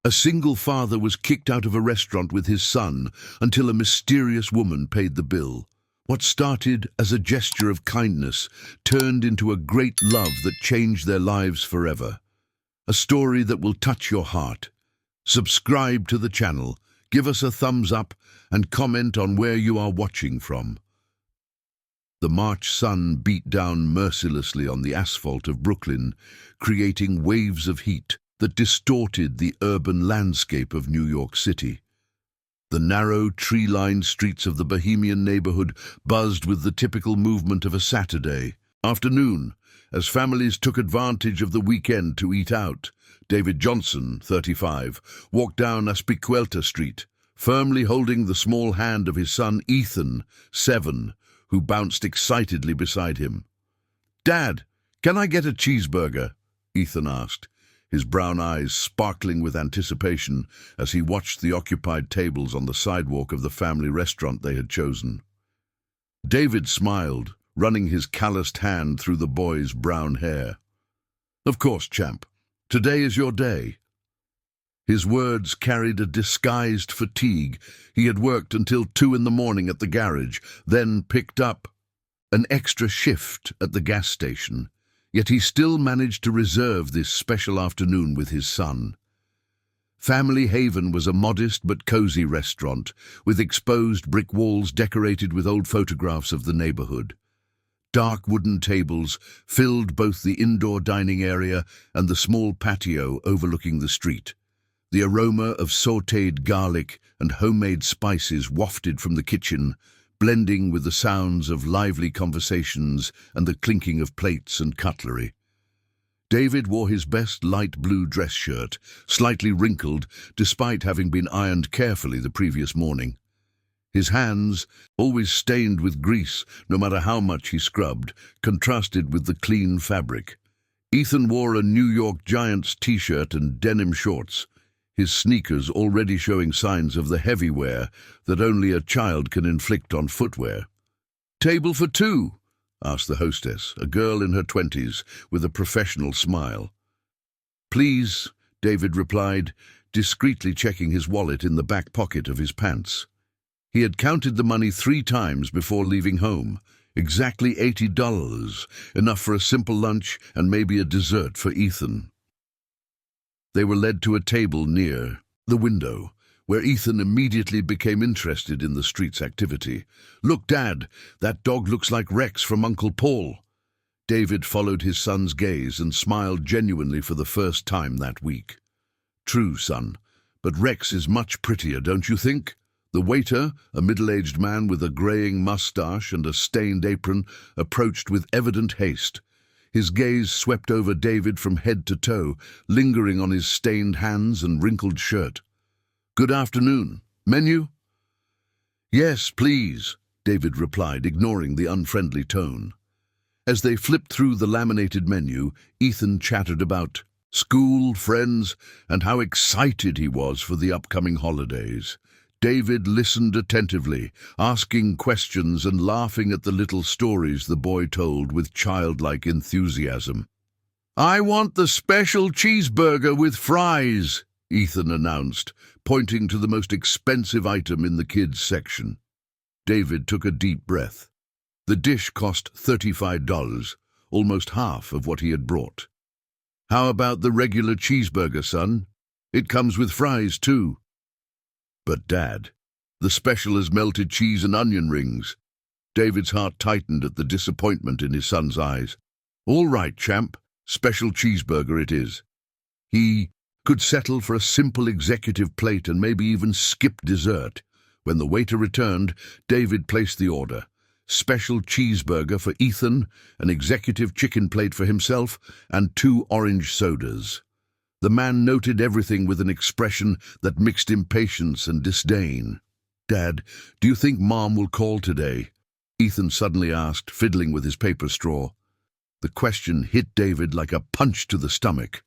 A single father was kicked out of a restaurant with his son until a mysterious woman paid the bill. What started as a gesture of kindness turned into a great love that changed their lives forever. A story that will touch your heart. Subscribe to the channel, give us a thumbs up, and comment on where you are watching from. The March sun beat down mercilessly on the asphalt of Brooklyn, creating waves of heat that distorted the urban landscape of New York City. The narrow, tree-lined streets of the Bohemian neighborhood buzzed with the typical movement of a Saturday afternoon, as families took advantage of the weekend to eat out. David Johnson, 35, walked down Aspicuelta Street, firmly holding the small hand of his son Ethan, 7, who bounced excitedly beside him. "Dad, can I get a cheeseburger?" Ethan asked, his brown eyes sparkling with anticipation as he watched the occupied tables on the sidewalk of the family restaurant they had chosen. David smiled, running his calloused hand through the boy's brown hair. "Of course, champ. Today is your day." His words carried a disguised fatigue. He had worked until 2 in the morning at the garage, then picked up an extra shift at the gas station. Yet he still managed to reserve this special afternoon with his son. Family Haven was a modest but cozy restaurant, with exposed brick walls decorated with old photographs of the neighborhood. Dark wooden tables filled both the indoor dining area and the small patio overlooking the street. The aroma of sautéed garlic and homemade spices wafted from the kitchen, blending with the sounds of lively conversations and the clinking of plates and cutlery. David wore his best light blue dress shirt, slightly wrinkled despite having been ironed carefully the previous morning. His hands, always stained with grease no matter how much he scrubbed, contrasted with the clean fabric. Ethan wore a New York Giants t-shirt and denim shorts, his sneakers already showing signs of the heavy wear that only a child can inflict on footwear. "Table for 2?" asked the hostess, a girl in her 20s, with a professional smile. "Please," David replied, discreetly checking his wallet in the back pocket of his pants. He had counted the money 3 times before leaving home. Exactly $80, enough for a simple lunch and maybe a dessert for Ethan. They were led to a table near the window, where Ethan immediately became interested in the street's activity. "Look, Dad, that dog looks like Rex from Uncle Paul." David followed his son's gaze and smiled genuinely for the first time that week. "True, son, but Rex is much prettier, don't you think?" The waiter, a middle-aged man with a graying mustache and a stained apron, approached with evident haste. His gaze swept over David from head to toe, lingering on his stained hands and wrinkled shirt. "Good afternoon. Menu?" "Yes, please," David replied, ignoring the unfriendly tone. As they flipped through the laminated menu, Ethan chattered about school, friends, and how excited he was for the upcoming holidays. David listened attentively, asking questions and laughing at the little stories the boy told with childlike enthusiasm. "I want the special cheeseburger with fries," Ethan announced, pointing to the most expensive item in the kids' section. David took a deep breath. The dish cost $35, almost half of what he had brought. "How about the regular cheeseburger, son? It comes with fries, too." "But, Dad, the special is melted cheese and onion rings." David's heart tightened at the disappointment in his son's eyes. "All right, champ, special cheeseburger it is." He could settle for a simple executive plate and maybe even skip dessert. When the waiter returned, David placed the order. Special cheeseburger for Ethan, an executive chicken plate for himself, and 2 orange sodas. The man noted everything with an expression that mixed impatience and disdain. "Dad, do you think Mom will call today?" Ethan suddenly asked, fiddling with his paper straw. The question hit David like a punch to the stomach.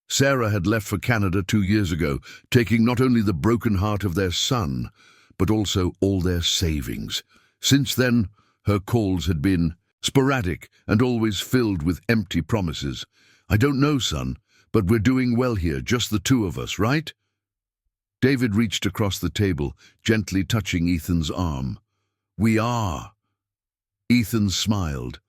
Sarah had left for Canada 2 years ago, taking not only the broken heart of their son, but also all their savings. Since then, her calls had been sporadic and always filled with empty promises. "I don't know, son, But we're doing well here, just the two of us, right? David reached across the table, gently touching Ethan's arm. We are. Ethan smiled,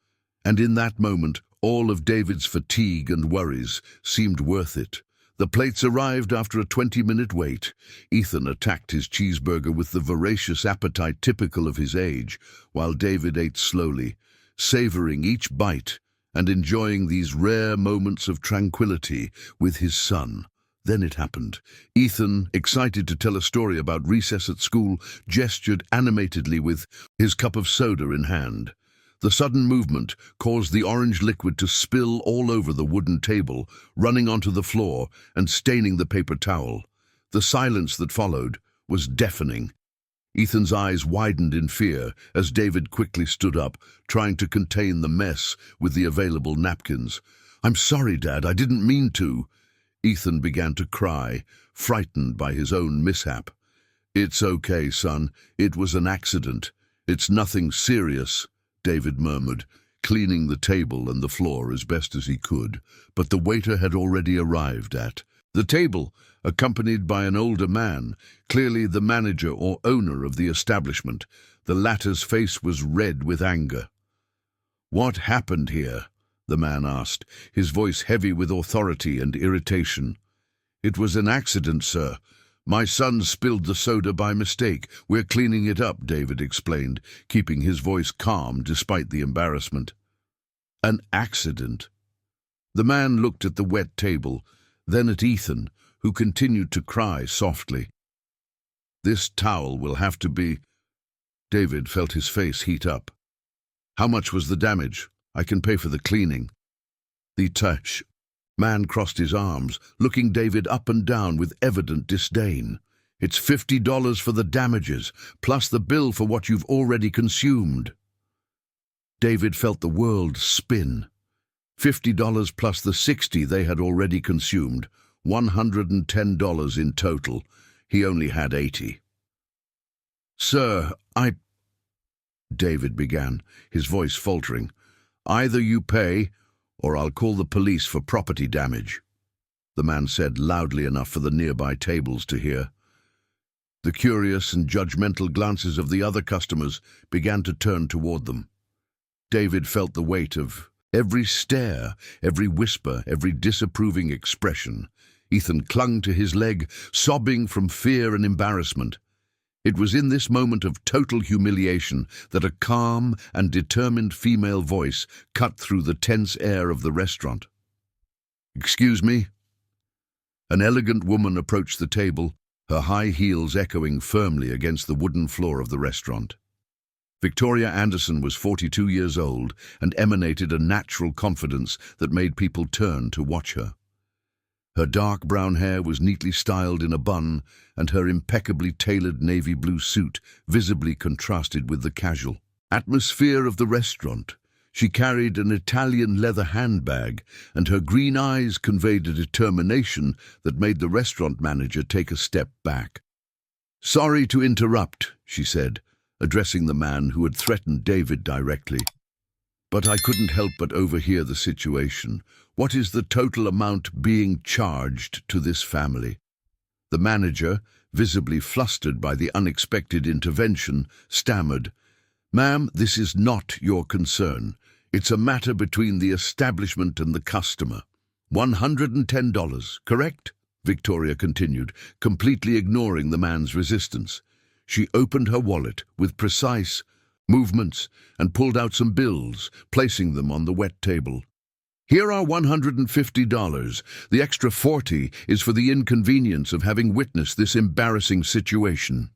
and in that moment, all of David's fatigue and worries seemed worth it. The plates arrived after a 20-minute wait. Ethan attacked his cheeseburger with the voracious appetite typical of his age, while David ate slowly, savoring each bite and enjoying these rare moments of tranquility with his son. Then it happened. Ethan, excited to tell a story about recess at school, gestured animatedly with his cup of soda in hand. The sudden movement caused the orange liquid to spill all over the wooden table, running onto the floor and staining the paper towel. The silence that followed was deafening. Ethan's eyes widened in fear as David quickly stood up, trying to contain the mess with the available napkins. "I'm sorry, Dad, I didn't mean to." Ethan began to cry, frightened by his own mishap. "It's okay, son. It was an accident. It's nothing serious," David murmured, cleaning the table and the floor as best as he could. But the waiter had already arrived at the table, accompanied by an older man, clearly the manager or owner of the establishment. The latter's face was red with anger. "What happened here?" the man asked, his voice heavy with authority and irritation. "It was an accident, sir. My son spilled the soda by mistake. We're cleaning it up," David explained, keeping his voice calm despite the embarrassment. "An accident?" The man looked at the wet table, then at Ethan, who continued to cry softly. "This towel will have to be—" David felt his face heat up. "How much was the damage? I can pay for the cleaning." The man crossed his arms, looking David up and down with evident disdain. "It's $50 for the damages, plus the bill for what you've already consumed." David felt the world spin. $50 plus the $60 they had already consumed, $110 in total. He only had $80. "Sir, David began, his voice faltering. "Either you pay, or I'll call the police for property damage," the man said loudly enough for the nearby tables to hear. The curious and judgmental glances of the other customers began to turn toward them. David felt the weight of every stare, every whisper, every disapproving expression. Ethan clung to his leg, sobbing from fear and embarrassment. It was in this moment of total humiliation that a calm and determined female voice cut through the tense air of the restaurant. "Excuse me?" An elegant woman approached the table, her high heels echoing firmly against the wooden floor of the restaurant. Victoria Anderson was 42 years old and emanated a natural confidence that made people turn to watch her. Her dark brown hair was neatly styled in a bun, and her impeccably tailored navy blue suit visibly contrasted with the casual atmosphere of the restaurant. She carried an Italian leather handbag, and her green eyes conveyed a determination that made the restaurant manager take a step back. "Sorry to interrupt," she said, addressing the man who had threatened David directly. "But I couldn't help but overhear the situation. What is the total amount being charged to this family?" The manager, visibly flustered by the unexpected intervention, stammered, "Ma'am, this is not your concern. It's a matter between the establishment and the customer. $110, correct?" Victoria continued, completely ignoring the man's resistance. She opened her wallet with precise movements and pulled out some bills, placing them on the wet table. "Here are $150. The extra $40 is for the inconvenience of having witnessed this embarrassing situation."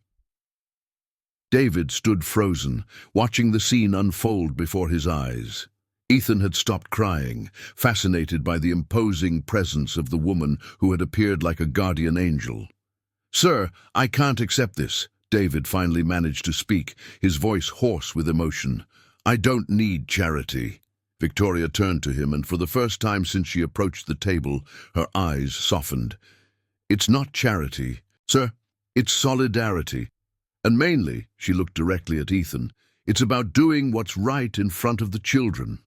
David stood frozen, watching the scene unfold before his eyes. Ethan had stopped crying, fascinated by the imposing presence of the woman who had appeared like a guardian angel. "Sir, I can't accept this," David finally managed to speak, his voice hoarse with emotion. "I don't need charity." Victoria turned to him, and for the first time since she approached the table, her eyes softened. "It's not charity, sir. It's solidarity. And mainly," she looked directly at Ethan, "it's about doing what's right in front of the children."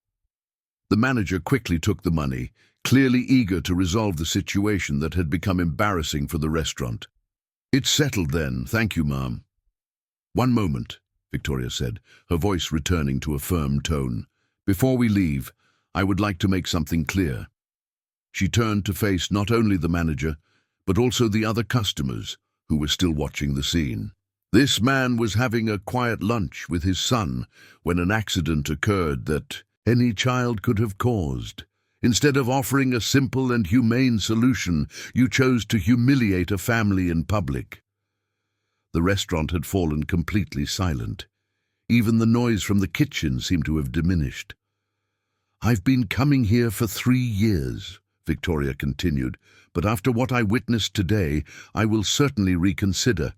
The manager quickly took the money, clearly eager to resolve the situation that had become embarrassing for the restaurant. "It's settled then, thank you, ma'am." "One moment," Victoria said, her voice returning to a firm tone. "Before we leave, I would like to make something clear." She turned to face not only the manager, but also the other customers who were still watching the scene. This man was having a quiet lunch with his son when an accident occurred that any child could have caused. Instead of offering a simple and humane solution, you chose to humiliate a family in public. The restaurant had fallen completely silent. Even the noise from the kitchen seemed to have diminished. "I've been coming here for 3 years," Victoria continued, "but after what I witnessed today, I will certainly reconsider,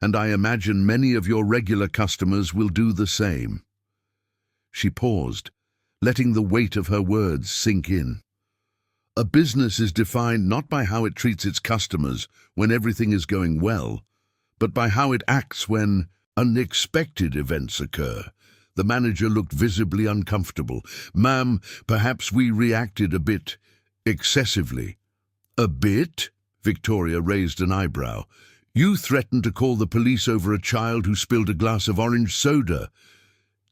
and I imagine many of your regular customers will do the same." She paused, letting the weight of her words sink in. A business is defined not by how it treats its customers when everything is going well, but by how it acts when unexpected events occur. The manager looked visibly uncomfortable. "Ma'am, perhaps we reacted a bit excessively." "A bit?" Victoria raised an eyebrow. "You threatened to call the police over a child who spilled a glass of orange soda."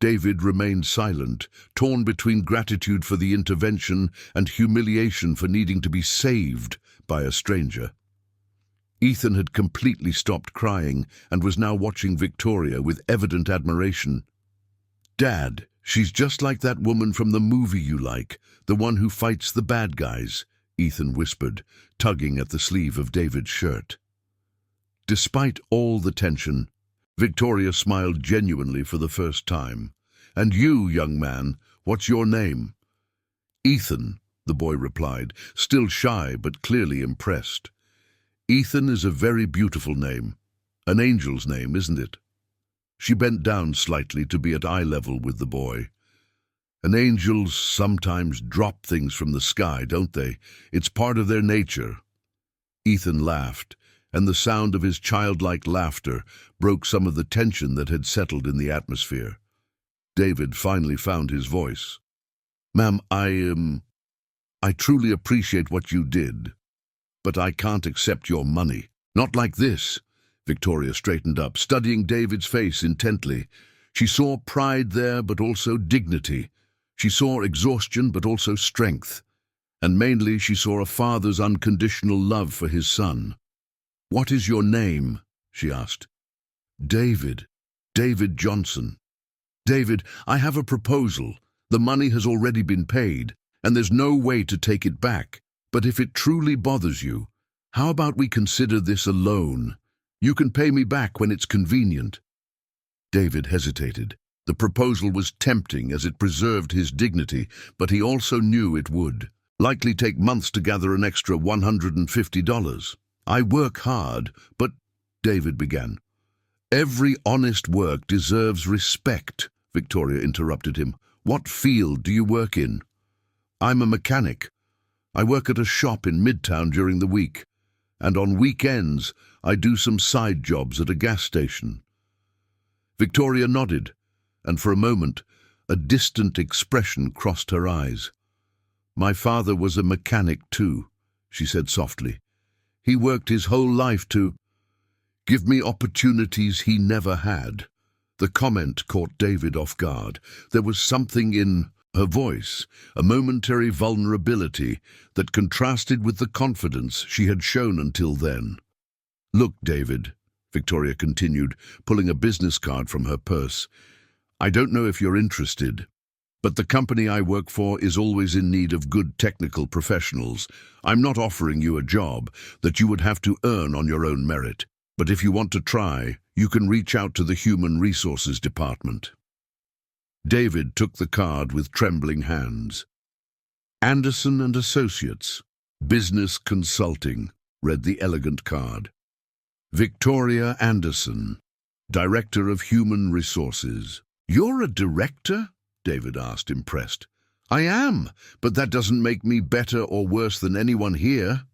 David remained silent, torn between gratitude for the intervention and humiliation for needing to be saved by a stranger. Ethan had completely stopped crying and was now watching Victoria with evident admiration. "Dad, she's just like that woman from the movie you like, the one who fights the bad guys," Ethan whispered, tugging at the sleeve of David's shirt. Despite all the tension, Victoria smiled genuinely for the first time. "And you, young man, what's your name?" "Ethan," the boy replied, still shy but clearly impressed. "Ethan is a very beautiful name. An angel's name, isn't it?" She bent down slightly to be at eye level with the boy. "And angels sometimes drop things from the sky, don't they? It's part of their nature." Ethan laughed, and the sound of his childlike laughter broke some of the tension that had settled in the atmosphere. David finally found his voice. "Ma'am, I truly appreciate what you did, but I can't accept your money. Not like this." Victoria straightened up, studying David's face intently. She saw pride there, but also dignity. She saw exhaustion, but also strength. And mainly she saw a father's unconditional love for his son. "What is your name?" she asked. "David. David Johnson." "David, I have a proposal. The money has already been paid, and there's no way to take it back. But if it truly bothers you, how about we consider this a loan? You can pay me back when it's convenient." David hesitated. The proposal was tempting as it preserved his dignity, but he also knew it would likely take months to gather an extra $150. "I work hard, but—" David began. "Every honest work deserves respect," Victoria interrupted him. "What field do you work in?" "I'm a mechanic. I work at a shop in Midtown during the week, and on weekends I do some side jobs at a gas station." Victoria nodded, and for a moment a distant expression crossed her eyes. "My father was a mechanic too," she said softly. "He worked his whole life to give me opportunities he never had." The comment caught David off guard. There was something in her voice, a momentary vulnerability that contrasted with the confidence she had shown until then. "Look, David," Victoria continued, pulling a business card from her purse. "I don't know if you're interested, but the company I work for is always in need of good technical professionals. I'm not offering you a job that you would have to earn on your own merit, but if you want to try, you can reach out to the Human Resources Department." David took the card with trembling hands. "Anderson and Associates, Business Consulting," read the elegant card. "Victoria Anderson, Director of Human Resources." "You're a director?" David asked, impressed. "I am, but that doesn't make me better or worse than anyone here."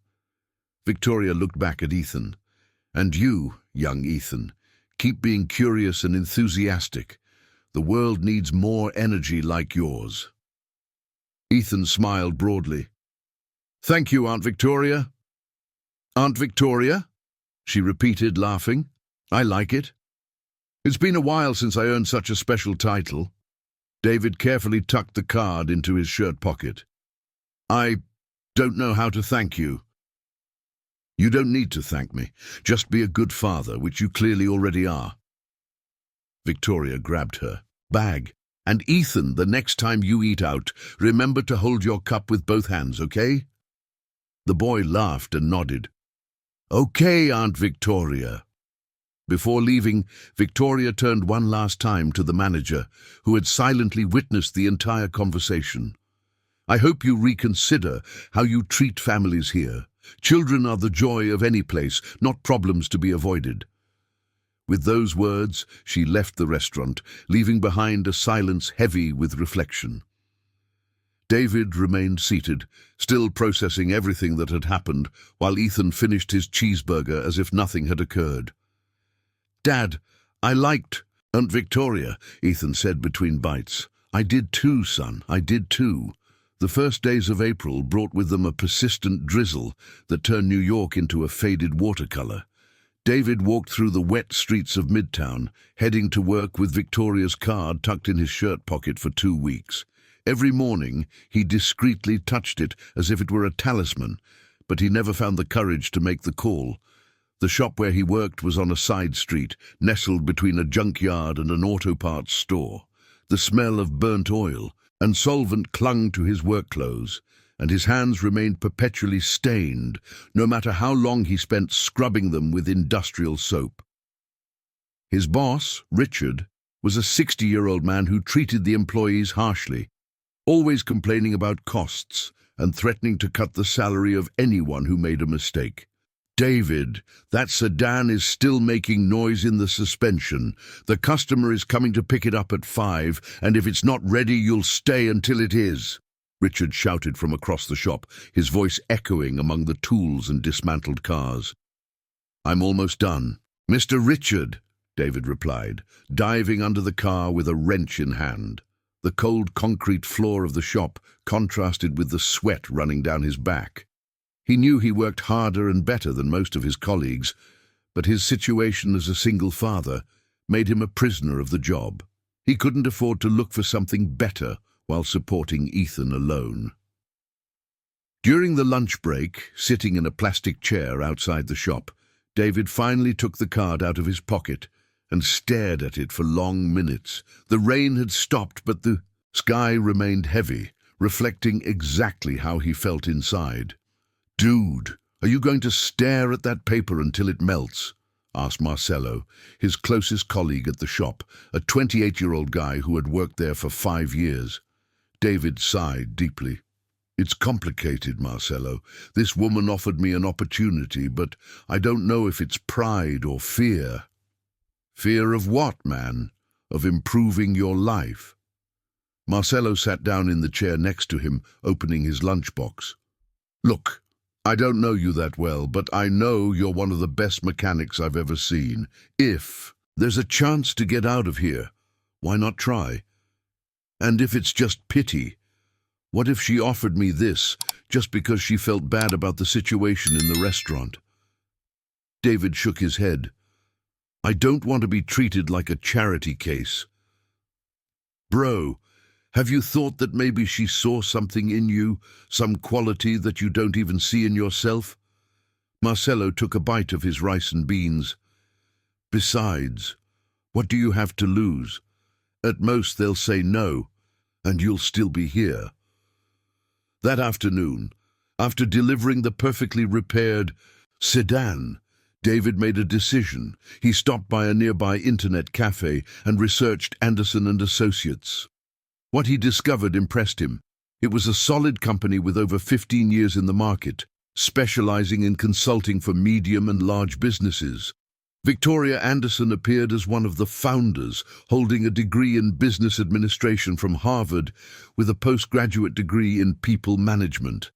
Victoria looked back at Ethan. "And you, young Ethan, keep being curious and enthusiastic. The world needs more energy like yours." Ethan smiled broadly. "Thank you, Aunt Victoria." "Aunt Victoria?" she repeated, laughing. "I like it. It's been a while since I earned such a special title." David carefully tucked the card into his shirt pocket. "I don't know how to thank you." "You don't need to thank me. Just be a good father, which you clearly already are." Victoria grabbed her bag. "And Ethan, the next time you eat out, remember to hold your cup with both hands, okay?" The boy laughed and nodded. "Okay, Aunt Victoria." Before leaving, Victoria turned one last time to the manager, who had silently witnessed the entire conversation. "I hope you reconsider how you treat families here. Children are the joy of any place, not problems to be avoided." With those words, she left the restaurant, leaving behind a silence heavy with reflection. David remained seated, still processing everything that had happened, while Ethan finished his cheeseburger as if nothing had occurred. "Dad, I liked Aunt Victoria," Ethan said between bites. "I did too, son, I did too." The first days of April brought with them a persistent drizzle that turned New York into a faded watercolor. David walked through the wet streets of Midtown, heading to work with Victoria's card tucked in his shirt pocket for 2 weeks. Every morning, he discreetly touched it as if it were a talisman, but he never found the courage to make the call. The shop where he worked was on a side street, nestled between a junkyard and an auto parts store. The smell of burnt oil and solvent clung to his work clothes, and his hands remained perpetually stained, no matter how long he spent scrubbing them with industrial soap. His boss, Richard, was a 60-year-old man who treated the employees harshly, always complaining about costs and threatening to cut the salary of anyone who made a mistake. "David, that sedan is still making noise in the suspension. The customer is coming to pick it up at 5, and if it's not ready, you'll stay until it is," Richard shouted from across the shop, his voice echoing among the tools and dismantled cars. "I'm almost done." "Mr. Richard," David replied, diving under the car with a wrench in hand. The cold concrete floor of the shop contrasted with the sweat running down his back. He knew he worked harder and better than most of his colleagues, but his situation as a single father made him a prisoner of the job. He couldn't afford to look for something better while supporting Ethan alone. During the lunch break, sitting in a plastic chair outside the shop, David finally took the card out of his pocket and stared at it for long minutes. The rain had stopped, but the sky remained heavy, reflecting exactly how he felt inside. "Dude, are you going to stare at that paper until it melts?" asked Marcelo, his closest colleague at the shop, a 28-year-old guy who had worked there for 5 years. David sighed deeply. "It's complicated, Marcelo. This woman offered me an opportunity, but I don't know if it's pride or fear." "Fear of what, man? Of improving your life?" Marcelo sat down in the chair next to him, opening his lunchbox. "Look, I don't know you that well, but I know you're one of the best mechanics I've ever seen. If there's a chance to get out of here, why not try? And if it's just pity, what if she offered me this just because she felt bad about the situation in the restaurant?" David shook his head. "I don't want to be treated like a charity case." "Bro, have you thought that maybe she saw something in you, some quality that you don't even see in yourself?" Marcelo took a bite of his rice and beans. "Besides, what do you have to lose? At most they'll say no, and you'll still be here." That afternoon, after delivering the perfectly repaired sedan, David made a decision. He stopped by a nearby internet cafe and researched Anderson and Associates. What he discovered impressed him. It was a solid company with over 15 years in the market, specializing in consulting for medium and large businesses. Victoria Anderson appeared as one of the founders, holding a degree in business administration from Harvard with a postgraduate degree in people management.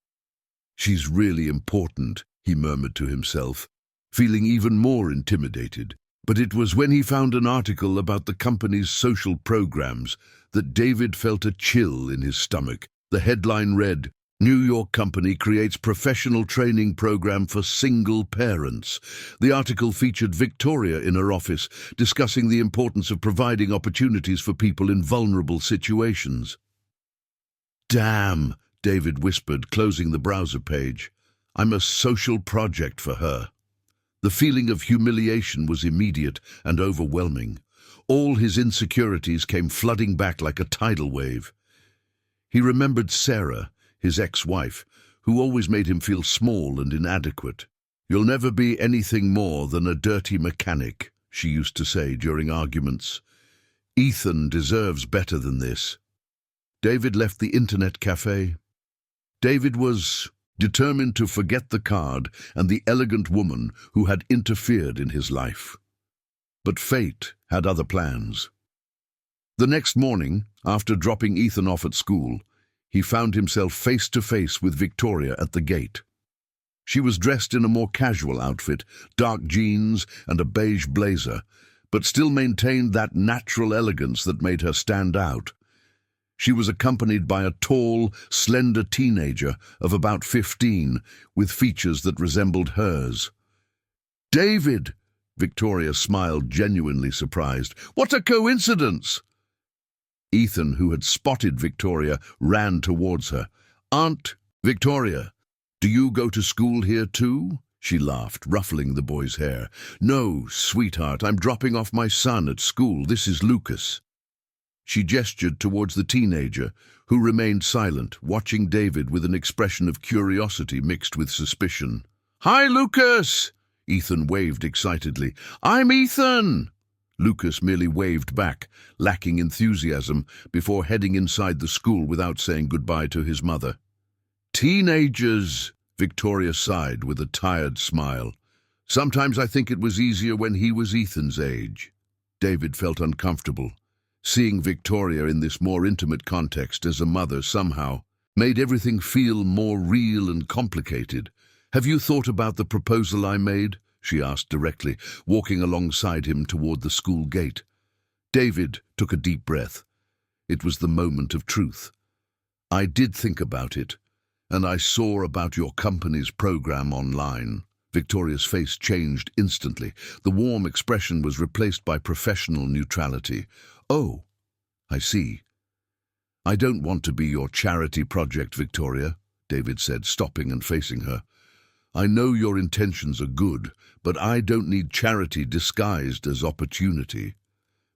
"She's really important," he murmured to himself, feeling even more intimidated. But it was when he found an article about the company's social programs that David felt a chill in his stomach. The headline read, New York company creates professional training program for single parents. The article featured Victoria in her office, discussing the importance of providing opportunities for people in vulnerable situations. "Damn," David whispered, closing the browser page. "I'm a social project for her." The feeling of humiliation was immediate and overwhelming. All his insecurities came flooding back like a tidal wave. He remembered Sarah, his ex-wife, who always made him feel small and inadequate. "You'll never be anything more than a dirty mechanic," she used to say during arguments. "Ethan deserves better than this." David left the internet cafe. David was determined to forget the card and the elegant woman who had interfered in his life. But fate had other plans. The next morning, after dropping Ethan off at school, he found himself face to face with Victoria at the gate. She was dressed in a more casual outfit, dark jeans and a beige blazer, but still maintained that natural elegance that made her stand out. She was accompanied by a tall, slender teenager of about 15, with features that resembled hers. "David!" Victoria smiled, genuinely surprised. "What a coincidence!" Ethan, who had spotted Victoria, ran towards her. "Aunt Victoria, do you go to school here too?" She laughed, ruffling the boy's hair. "No, sweetheart, I'm dropping off my son at school. This is Lucas." She gestured towards the teenager, who remained silent, watching David with an expression of curiosity mixed with suspicion. "Hi, Lucas!" Ethan waved excitedly. "I'm Ethan!" Lucas merely waved back, lacking enthusiasm, before heading inside the school without saying goodbye to his mother. "Teenagers," Victoria sighed with a tired smile. "Sometimes I think it was easier when he was Ethan's age." David felt uncomfortable. Seeing Victoria in this more intimate context as a mother somehow made everything feel more real and complicated. "Have you thought about the proposal I made?" she asked directly, walking alongside him toward the school gate. David took a deep breath. It was the moment of truth. "I did think about it, and I saw about your company's program online." Victoria's face changed instantly. The warm expression was replaced by professional neutrality. "Oh, I see. I don't want to be your charity project, Victoria," David said, stopping and facing her. "I know your intentions are good, but I don't need charity disguised as opportunity."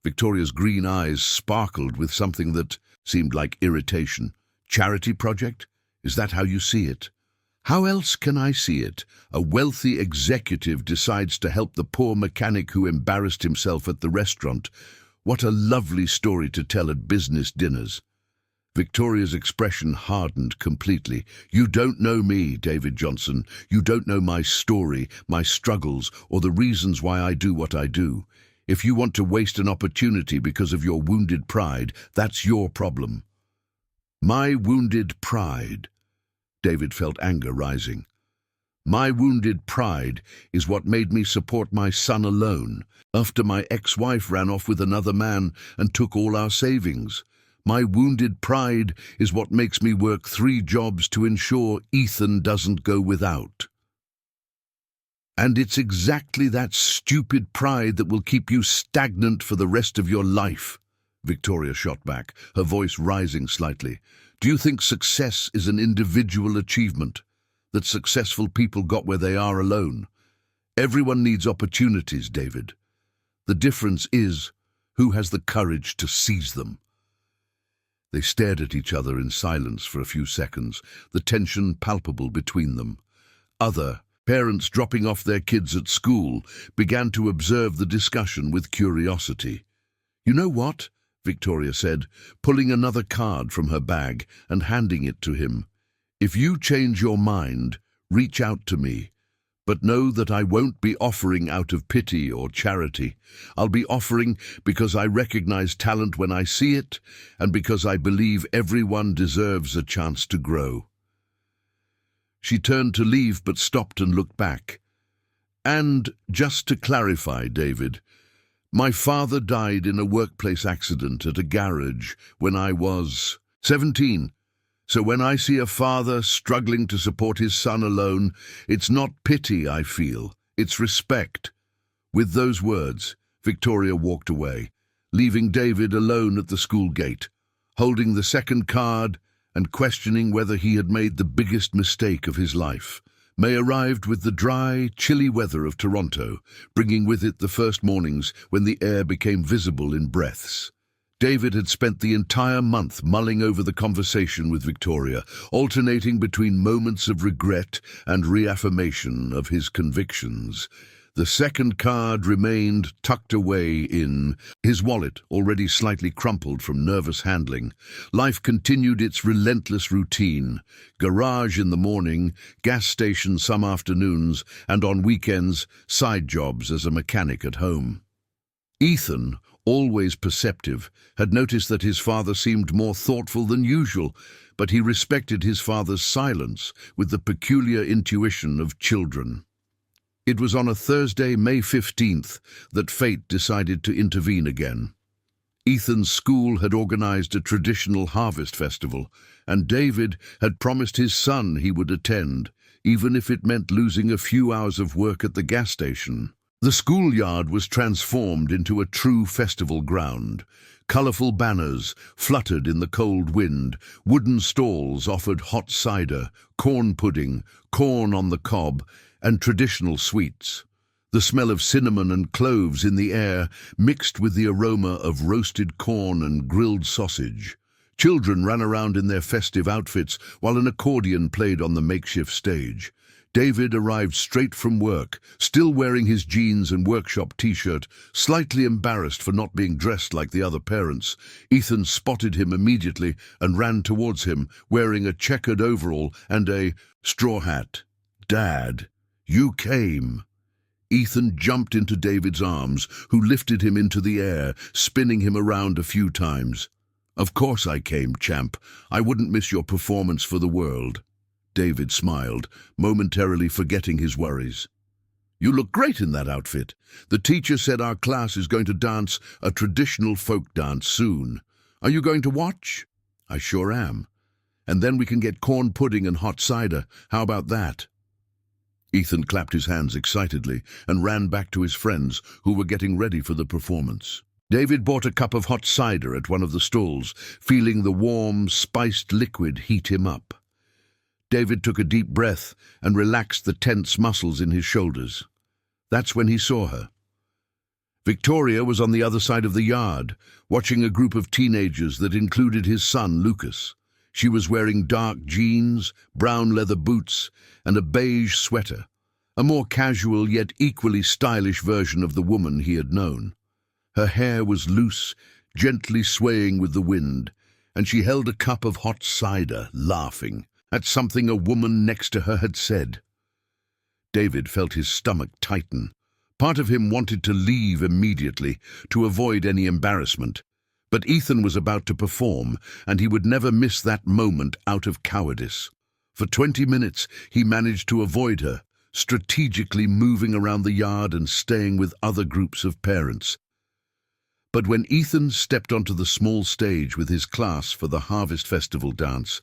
Victoria's green eyes sparkled with something that seemed like irritation. "Charity project? Is that how you see it?" "How else can I see it? A wealthy executive decides to help the poor mechanic who embarrassed himself at the restaurant. What a lovely story to tell at business dinners." Victoria's expression hardened completely. "You don't know me, David Johnson. You don't know my story, my struggles, or the reasons why I do what I do. If you want to waste an opportunity because of your wounded pride, that's your problem." "My wounded pride?" David felt anger rising. "My wounded pride is what made me support my son alone, after my ex-wife ran off with another man and took all our savings. My wounded pride is what makes me work 3 jobs to ensure Ethan doesn't go without." "And it's exactly that stupid pride that will keep you stagnant for the rest of your life," Victoria shot back, her voice rising slightly. "Do you think success is an individual achievement, that successful people got where they are alone? Everyone needs opportunities, David. The difference is who has the courage to seize them." They stared at each other in silence for a few seconds, the tension palpable between them. Other parents dropping off their kids at school began to observe the discussion with curiosity. "You know what?" Victoria said, pulling another card from her bag and handing it to him. "If you change your mind, reach out to me. But know that I won't be offering out of pity or charity. I'll be offering because I recognize talent when I see it, and because I believe everyone deserves a chance to grow." She turned to leave but stopped and looked back. "And just to clarify, David, my father died in a workplace accident at a garage when I was 17. So when I see a father struggling to support his son alone, it's not pity I feel, it's respect." With those words, Victoria walked away, leaving David alone at the school gate, holding the second card and questioning whether he had made the biggest mistake of his life. May arrived with the dry, chilly weather of Toronto, bringing with it the first mornings when the air became visible in breaths. David had spent the entire month mulling over the conversation with Victoria, alternating between moments of regret and reaffirmation of his convictions. The second card remained tucked away in his wallet, already slightly crumpled from nervous handling. Life continued its relentless routine. Garage in the morning, gas station some afternoons, and on weekends, side jobs as a mechanic at home. Ethan, always perceptive, had noticed that his father seemed more thoughtful than usual, but he respected his father's silence with the peculiar intuition of children. It was on a Thursday, May 15th, that fate decided to intervene again. Ethan's school had organized a traditional harvest festival, and David had promised his son he would attend, even if it meant losing a few hours of work at the gas station. The schoolyard was transformed into a true festival ground. Colorful banners fluttered in the cold wind, wooden stalls offered hot cider, corn pudding, corn on the cob, and traditional sweets. The smell of cinnamon and cloves in the air mixed with the aroma of roasted corn and grilled sausage. Children ran around in their festive outfits while an accordion played on the makeshift stage. David arrived straight from work, still wearing his jeans and workshop t-shirt, slightly embarrassed for not being dressed like the other parents. Ethan spotted him immediately and ran towards him, wearing a checkered overall and a straw hat. "Dad, you came." Ethan jumped into David's arms, who lifted him into the air, spinning him around a few times. "Of course I came, champ. I wouldn't miss your performance for the world." David smiled, momentarily forgetting his worries. "You look great in that outfit. The teacher said our class is going to dance a traditional folk dance soon. Are you going to watch?" "I sure am. And then we can get corn pudding and hot cider. How about that?" Ethan clapped his hands excitedly and ran back to his friends, who were getting ready for the performance. David bought a cup of hot cider at one of the stalls, feeling the warm, spiced liquid heat him up. David took a deep breath and relaxed the tense muscles in his shoulders. That's when he saw her. Victoria was on the other side of the yard, watching a group of teenagers that included his son, Lucas. She was wearing dark jeans, brown leather boots, and a beige sweater, a more casual yet equally stylish version of the woman he had known. Her hair was loose, gently swaying with the wind, and she held a cup of hot cider, laughing at something a woman next to her had said. David felt his stomach tighten. Part of him wanted to leave immediately, to avoid any embarrassment. But Ethan was about to perform, and he would never miss that moment out of cowardice. For 20 minutes, he managed to avoid her, strategically moving around the yard and staying with other groups of parents. But when Ethan stepped onto the small stage with his class for the Harvest Festival dance,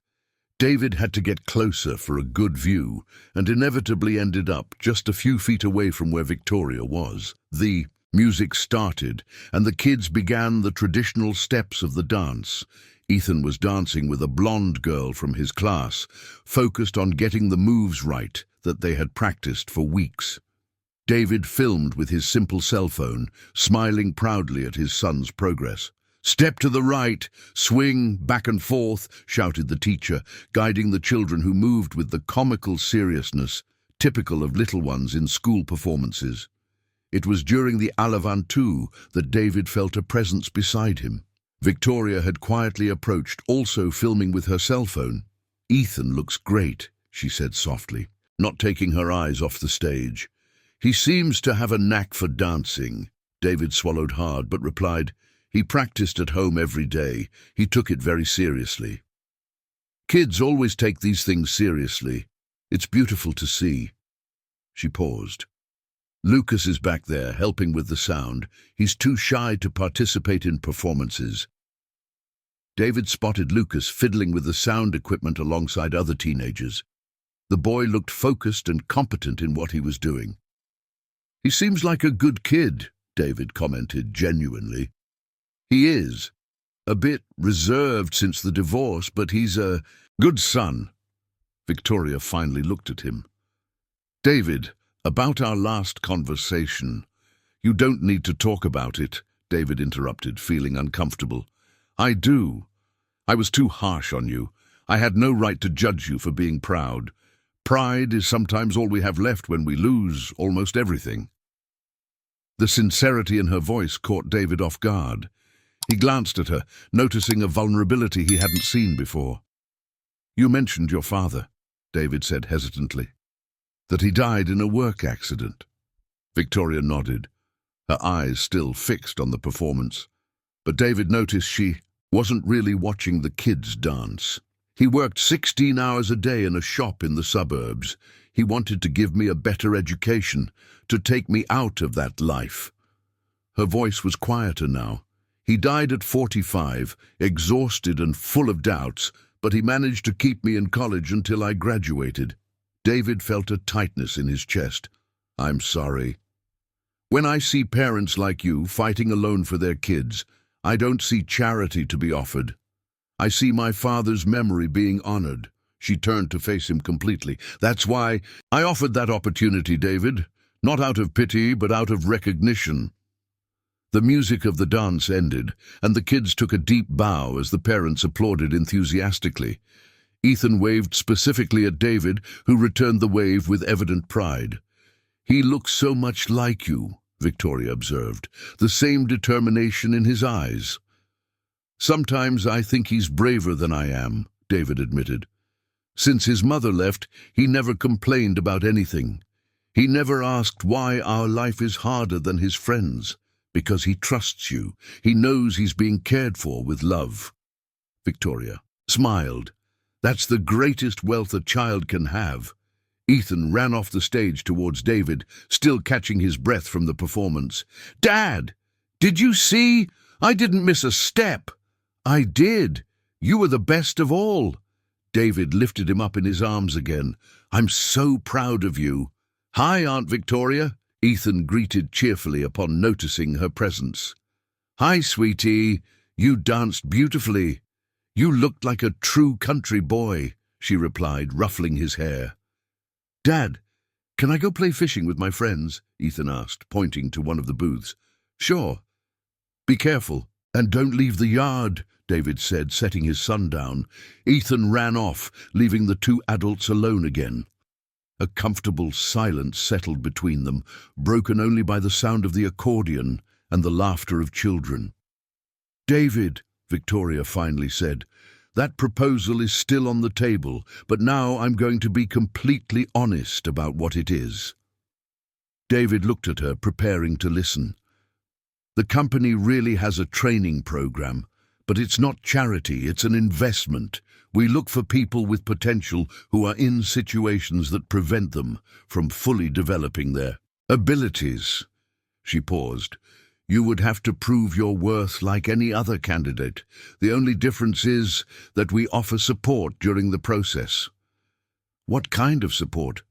David had to get closer for a good view and inevitably ended up just a few feet away from where Victoria was. The music started, and the kids began the traditional steps of the dance. Ethan was dancing with a blonde girl from his class, focused on getting the moves right that they had practiced for weeks. David filmed with his simple cell phone, smiling proudly at his son's progress. "Step to the right, swing back and forth," shouted the teacher, guiding the children who moved with the comical seriousness typical of little ones in school performances. It was during the Alavantu that David felt a presence beside him. Victoria had quietly approached, also filming with her cell phone. "Ethan looks great," she said softly, not taking her eyes off the stage. "He seems to have a knack for dancing." David swallowed hard, but replied, "He practiced at home every day. He took it very seriously." "Kids always take these things seriously. It's beautiful to see." She paused. "Lucas is back there, helping with the sound. He's too shy to participate in performances." David spotted Lucas fiddling with the sound equipment alongside other teenagers. The boy looked focused and competent in what he was doing. "He seems like a good kid," David commented genuinely. "He is. A bit reserved since the divorce, but he's a good son." Victoria finally looked at him. "David, about our last conversation." "You don't need to talk about it," David interrupted, feeling uncomfortable. "I do. I was too harsh on you. I had no right to judge you for being proud. Pride is sometimes all we have left when we lose almost everything." The sincerity in her voice caught David off guard. He glanced at her, noticing a vulnerability he hadn't seen before. "You mentioned your father," David said hesitantly. "That he died in a work accident." Victoria nodded, her eyes still fixed on the performance. But David noticed she wasn't really watching the kids dance. "He worked 16 hours a day in a shop in the suburbs. He wanted to give me a better education, to take me out of that life." Her voice was quieter now. "He died at 45, exhausted and full of doubts, but he managed to keep me in college until I graduated." David felt a tightness in his chest. "I'm sorry. When I see parents like you fighting alone for their kids, I don't see charity to be offered. I see my father's memory being honored." She turned to face him completely. "That's why I offered that opportunity, David. Not out of pity, but out of recognition." The music of the dance ended, and the kids took a deep bow as the parents applauded enthusiastically. Ethan waved specifically at David, who returned the wave with evident pride. "He looks so much like you," Victoria observed, "the same determination in his eyes." "Sometimes I think he's braver than I am," David admitted. "Since his mother left, he never complained about anything. He never asked why our life is harder than his friends, because he trusts you. He knows he's being cared for with love." Victoria smiled. "That's the greatest wealth a child can have." Ethan ran off the stage towards David, still catching his breath from the performance. "Dad, did you see? I didn't miss a step." "I did. You were the best of all." David lifted him up in his arms again. "I'm so proud of you." "Hi, Aunt Victoria," Ethan greeted cheerfully upon noticing her presence. "Hi, sweetie. You danced beautifully." "You looked like a true country boy," she replied, ruffling his hair. "Dad, can I go play fishing with my friends?" Ethan asked, pointing to one of the booths. "Sure. Be careful, and don't leave the yard," David said, setting his son down. Ethan ran off, leaving the two adults alone again. A comfortable silence settled between them, broken only by the sound of the accordion and the laughter of children. "David," Victoria finally said, "that proposal is still on the table, but now I'm going to be completely honest about what it is." David looked at her, preparing to listen. "The company really has a training program, but it's not charity, it's an investment. We look for people with potential who are in situations that prevent them from fully developing their abilities." She paused. "You would have to prove your worth like any other candidate. The only difference is that we offer support during the process." "What kind of support?"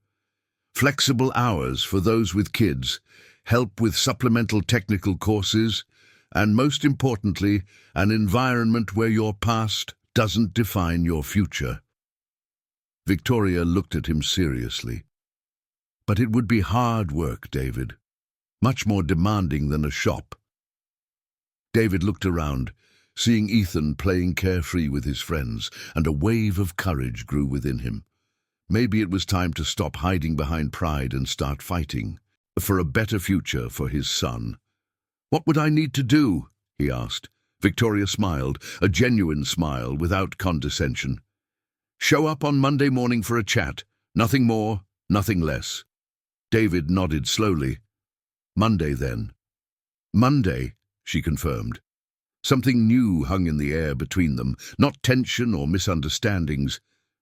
"Flexible hours for those with kids, help with supplemental technical courses, and most importantly, an environment where your past doesn't define your future." Victoria looked at him seriously. "But it would be hard work, David. Much more demanding than a shop." David looked around, seeing Ethan playing carefree with his friends, and a wave of courage grew within him. Maybe it was time to stop hiding behind pride and start fighting for a better future for his son. "What would I need to do?" he asked. Victoria smiled, a genuine smile without condescension. "Show up on Monday morning for a chat. Nothing more, nothing less." David nodded slowly. "Monday, then." "Monday," she confirmed. Something new hung in the air between them, not tension or misunderstandings,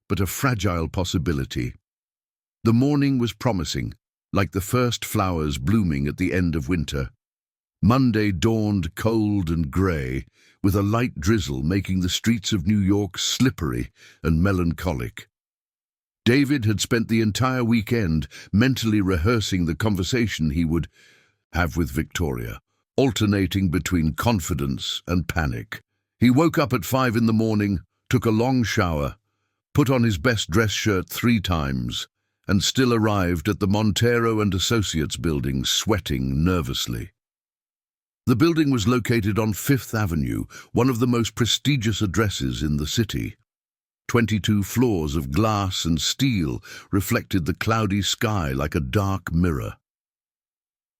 but a fragile possibility. The morning was promising, like the first flowers blooming at the end of winter. Monday dawned cold and grey, with a light drizzle making the streets of New York slippery and melancholic. David had spent the entire weekend mentally rehearsing the conversation he would have with Victoria, alternating between confidence and panic. He woke up at 5 in the morning, took a long shower, put on his best dress shirt 3 times, and still arrived at the Montero and Associates building sweating nervously. The building was located on Fifth Avenue, one of the most prestigious addresses in the city. 22 floors of glass and steel reflected the cloudy sky like a dark mirror.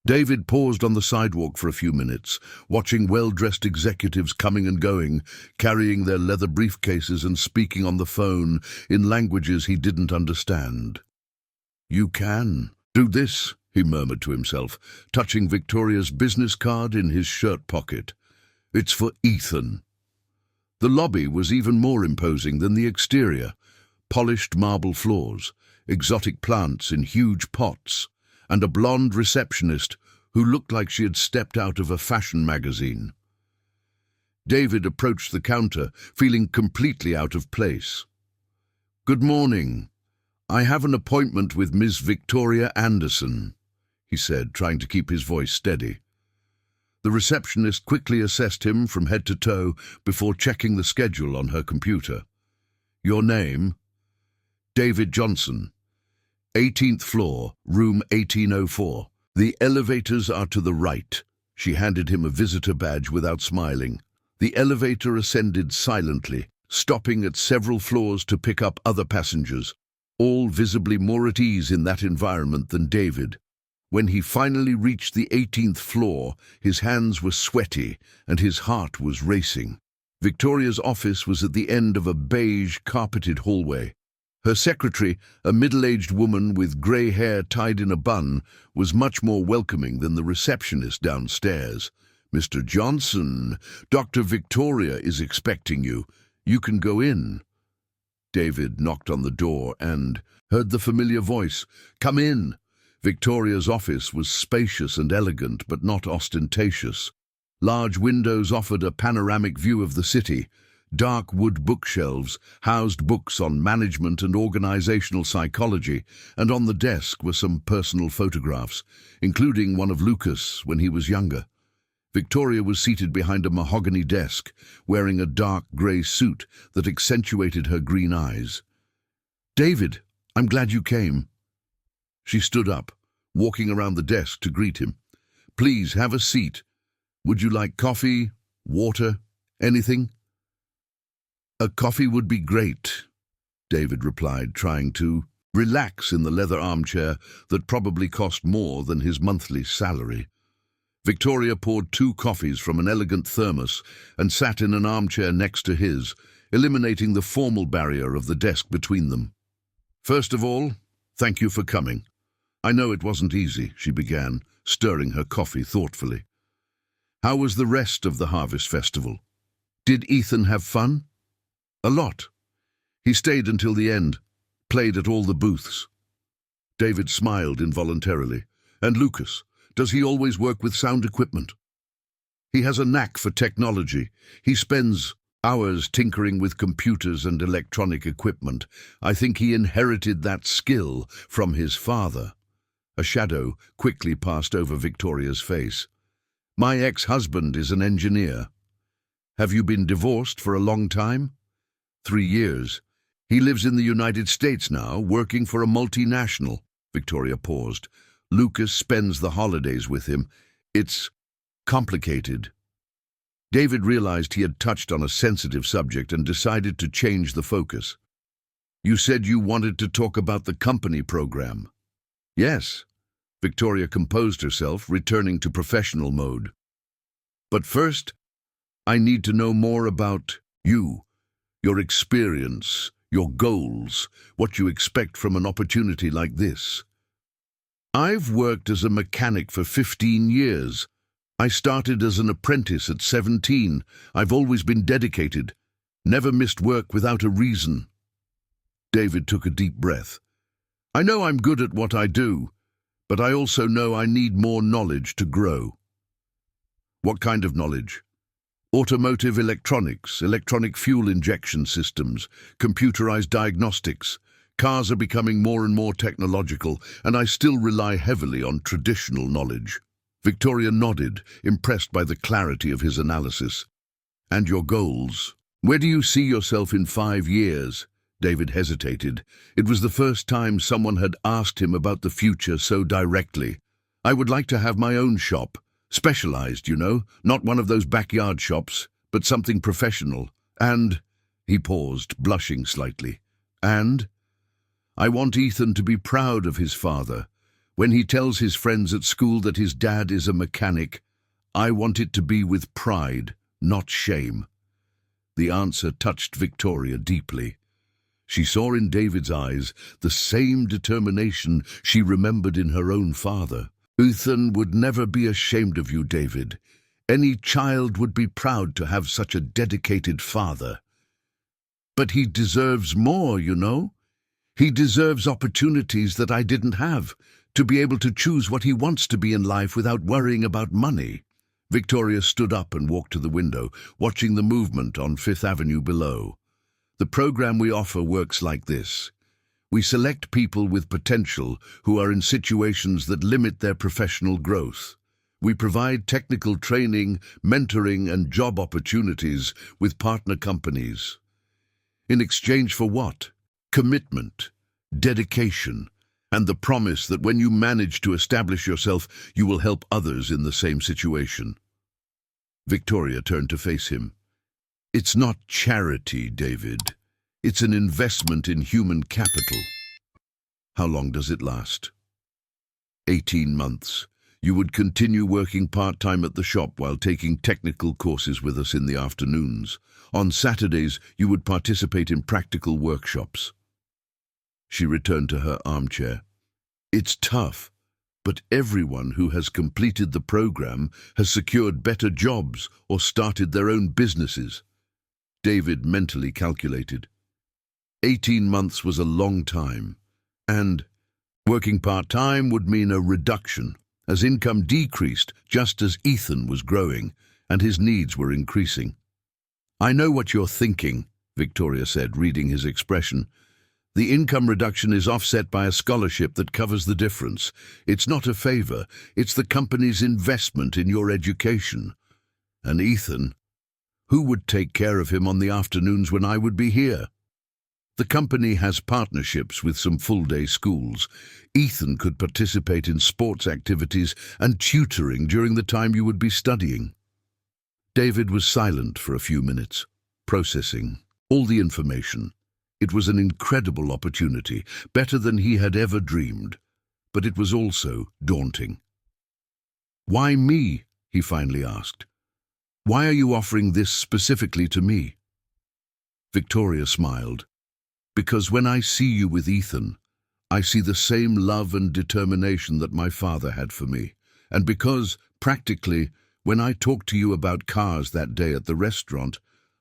David paused on the sidewalk for a few minutes, watching well-dressed executives coming and going, carrying their leather briefcases and speaking on the phone in languages he didn't understand. "You can do this," he murmured to himself, touching Victoria's business card in his shirt pocket. "It's for Ethan." The lobby was even more imposing than the exterior. Polished marble floors, exotic plants in huge pots, and a blonde receptionist who looked like she had stepped out of a fashion magazine. David approached the counter, feeling completely out of place. "Good morning. I have an appointment with Miss Victoria Anderson," he said, trying to keep his voice steady. The receptionist quickly assessed him from head to toe before checking the schedule on her computer. "Your name?" "David Johnson. 18th floor, room 1804. The elevators are to the right." She handed him a visitor badge without smiling. The elevator ascended silently, stopping at several floors to pick up other passengers, all visibly more at ease in that environment than David. When he finally reached the 18th floor, his hands were sweaty and his heart was racing. Victoria's office was at the end of a beige, carpeted hallway. Her secretary, a middle-aged woman with grey hair tied in a bun, was much more welcoming than the receptionist downstairs. "Mr. Johnson, Dr. Victoria is expecting you. You can go in." David knocked on the door and heard the familiar voice, "Come in." Victoria's office was spacious and elegant, but not ostentatious. Large windows offered a panoramic view of the city. Dark wood bookshelves housed books on management and organizational psychology, and on the desk were some personal photographs, including one of Lucas when he was younger. Victoria was seated behind a mahogany desk, wearing a dark grey suit that accentuated her green eyes. "David, I'm glad you came." She stood up, walking around the desk to greet him. "Please have a seat. Would you like coffee, water, anything?" "A coffee would be great," David replied, trying to relax in the leather armchair that probably cost more than his monthly salary. Victoria poured 2 coffees from an elegant thermos and sat in an armchair next to his, eliminating the formal barrier of the desk between them. "First of all, thank you for coming. I know it wasn't easy," she began, stirring her coffee thoughtfully. "How was the rest of the Harvest Festival? Did Ethan have fun?" "A lot. He stayed until the end, played at all the booths." David smiled involuntarily. "And Lucas, does he always work with sound equipment?" "He has a knack for technology. He spends hours tinkering with computers and electronic equipment. I think he inherited that skill from his father." A shadow quickly passed over Victoria's face. "My ex-husband is an engineer." "Have you been divorced for a long time?" 3 years. He lives in the United States now, working for a multinational." Victoria paused. "Lucas spends the holidays with him. It's complicated." David realized he had touched on a sensitive subject and decided to change the focus. "You said you wanted to talk about the company program." "Yes." Victoria composed herself, returning to professional mode. "But first, I need to know more about you, your experience, your goals, what you expect from an opportunity like this." "I've worked as a mechanic for 15 years. I started as an apprentice at 17. I've always been dedicated, never missed work without a reason." David took a deep breath. "I know I'm good at what I do, but I also know I need more knowledge to grow." What kind of knowledge? Automotive electronics, electronic fuel injection systems, computerized diagnostics. Cars are becoming more and more technological, and I still rely heavily on traditional knowledge. Victoria nodded, impressed by the clarity of his analysis. And your goals? Where do you see yourself in 5 years? David hesitated. It was the first time someone had asked him about the future so directly. I would like to have my own shop. Specialized, you know, not one of those backyard shops, but something professional. And, he paused, blushing slightly. And? I want Ethan to be proud of his father. When he tells his friends at school that his dad is a mechanic, I want it to be with pride, not shame. The answer touched Victoria deeply. She saw in David's eyes the same determination she remembered in her own father. Ethan would never be ashamed of you, David. Any child would be proud to have such a dedicated father. But he deserves more, you know. He deserves opportunities that I didn't have, to be able to choose what he wants to be in life without worrying about money. Victoria stood up and walked to the window, watching the movement on Fifth Avenue below. The program we offer works like this. We select people with potential who are in situations that limit their professional growth. We provide technical training, mentoring, and job opportunities with partner companies. In exchange for what? Commitment, dedication, and the promise that when you manage to establish yourself, you will help others in the same situation. Victoria turned to face him. It's not charity, David. It's an investment in human capital. How long does it last? 18 months. You would continue working part-time at the shop while taking technical courses with us in the afternoons. On Saturdays, you would participate in practical workshops. She returned to her armchair. It's tough, but everyone who has completed the program has secured better jobs or started their own businesses. David mentally calculated. 18 months was a long time, and working part-time would mean a reduction, as income decreased just as Ethan was growing and his needs were increasing. I know what you're thinking, Victoria said, reading his expression. The income reduction is offset by a scholarship that covers the difference. It's not a favor, it's the company's investment in your education. And Ethan, who would take care of him on the afternoons when I would be here? The company has partnerships with some full-day schools. Ethan could participate in sports activities and tutoring during the time you would be studying. David was silent for a few minutes, processing all the information. It was an incredible opportunity, better than he had ever dreamed, but it was also daunting. Why me? He finally asked. Why are you offering this specifically to me? Victoria smiled. Because when I see you with Ethan, I see the same love and determination that my father had for me. And because, practically, when I talked to you about cars that day at the restaurant,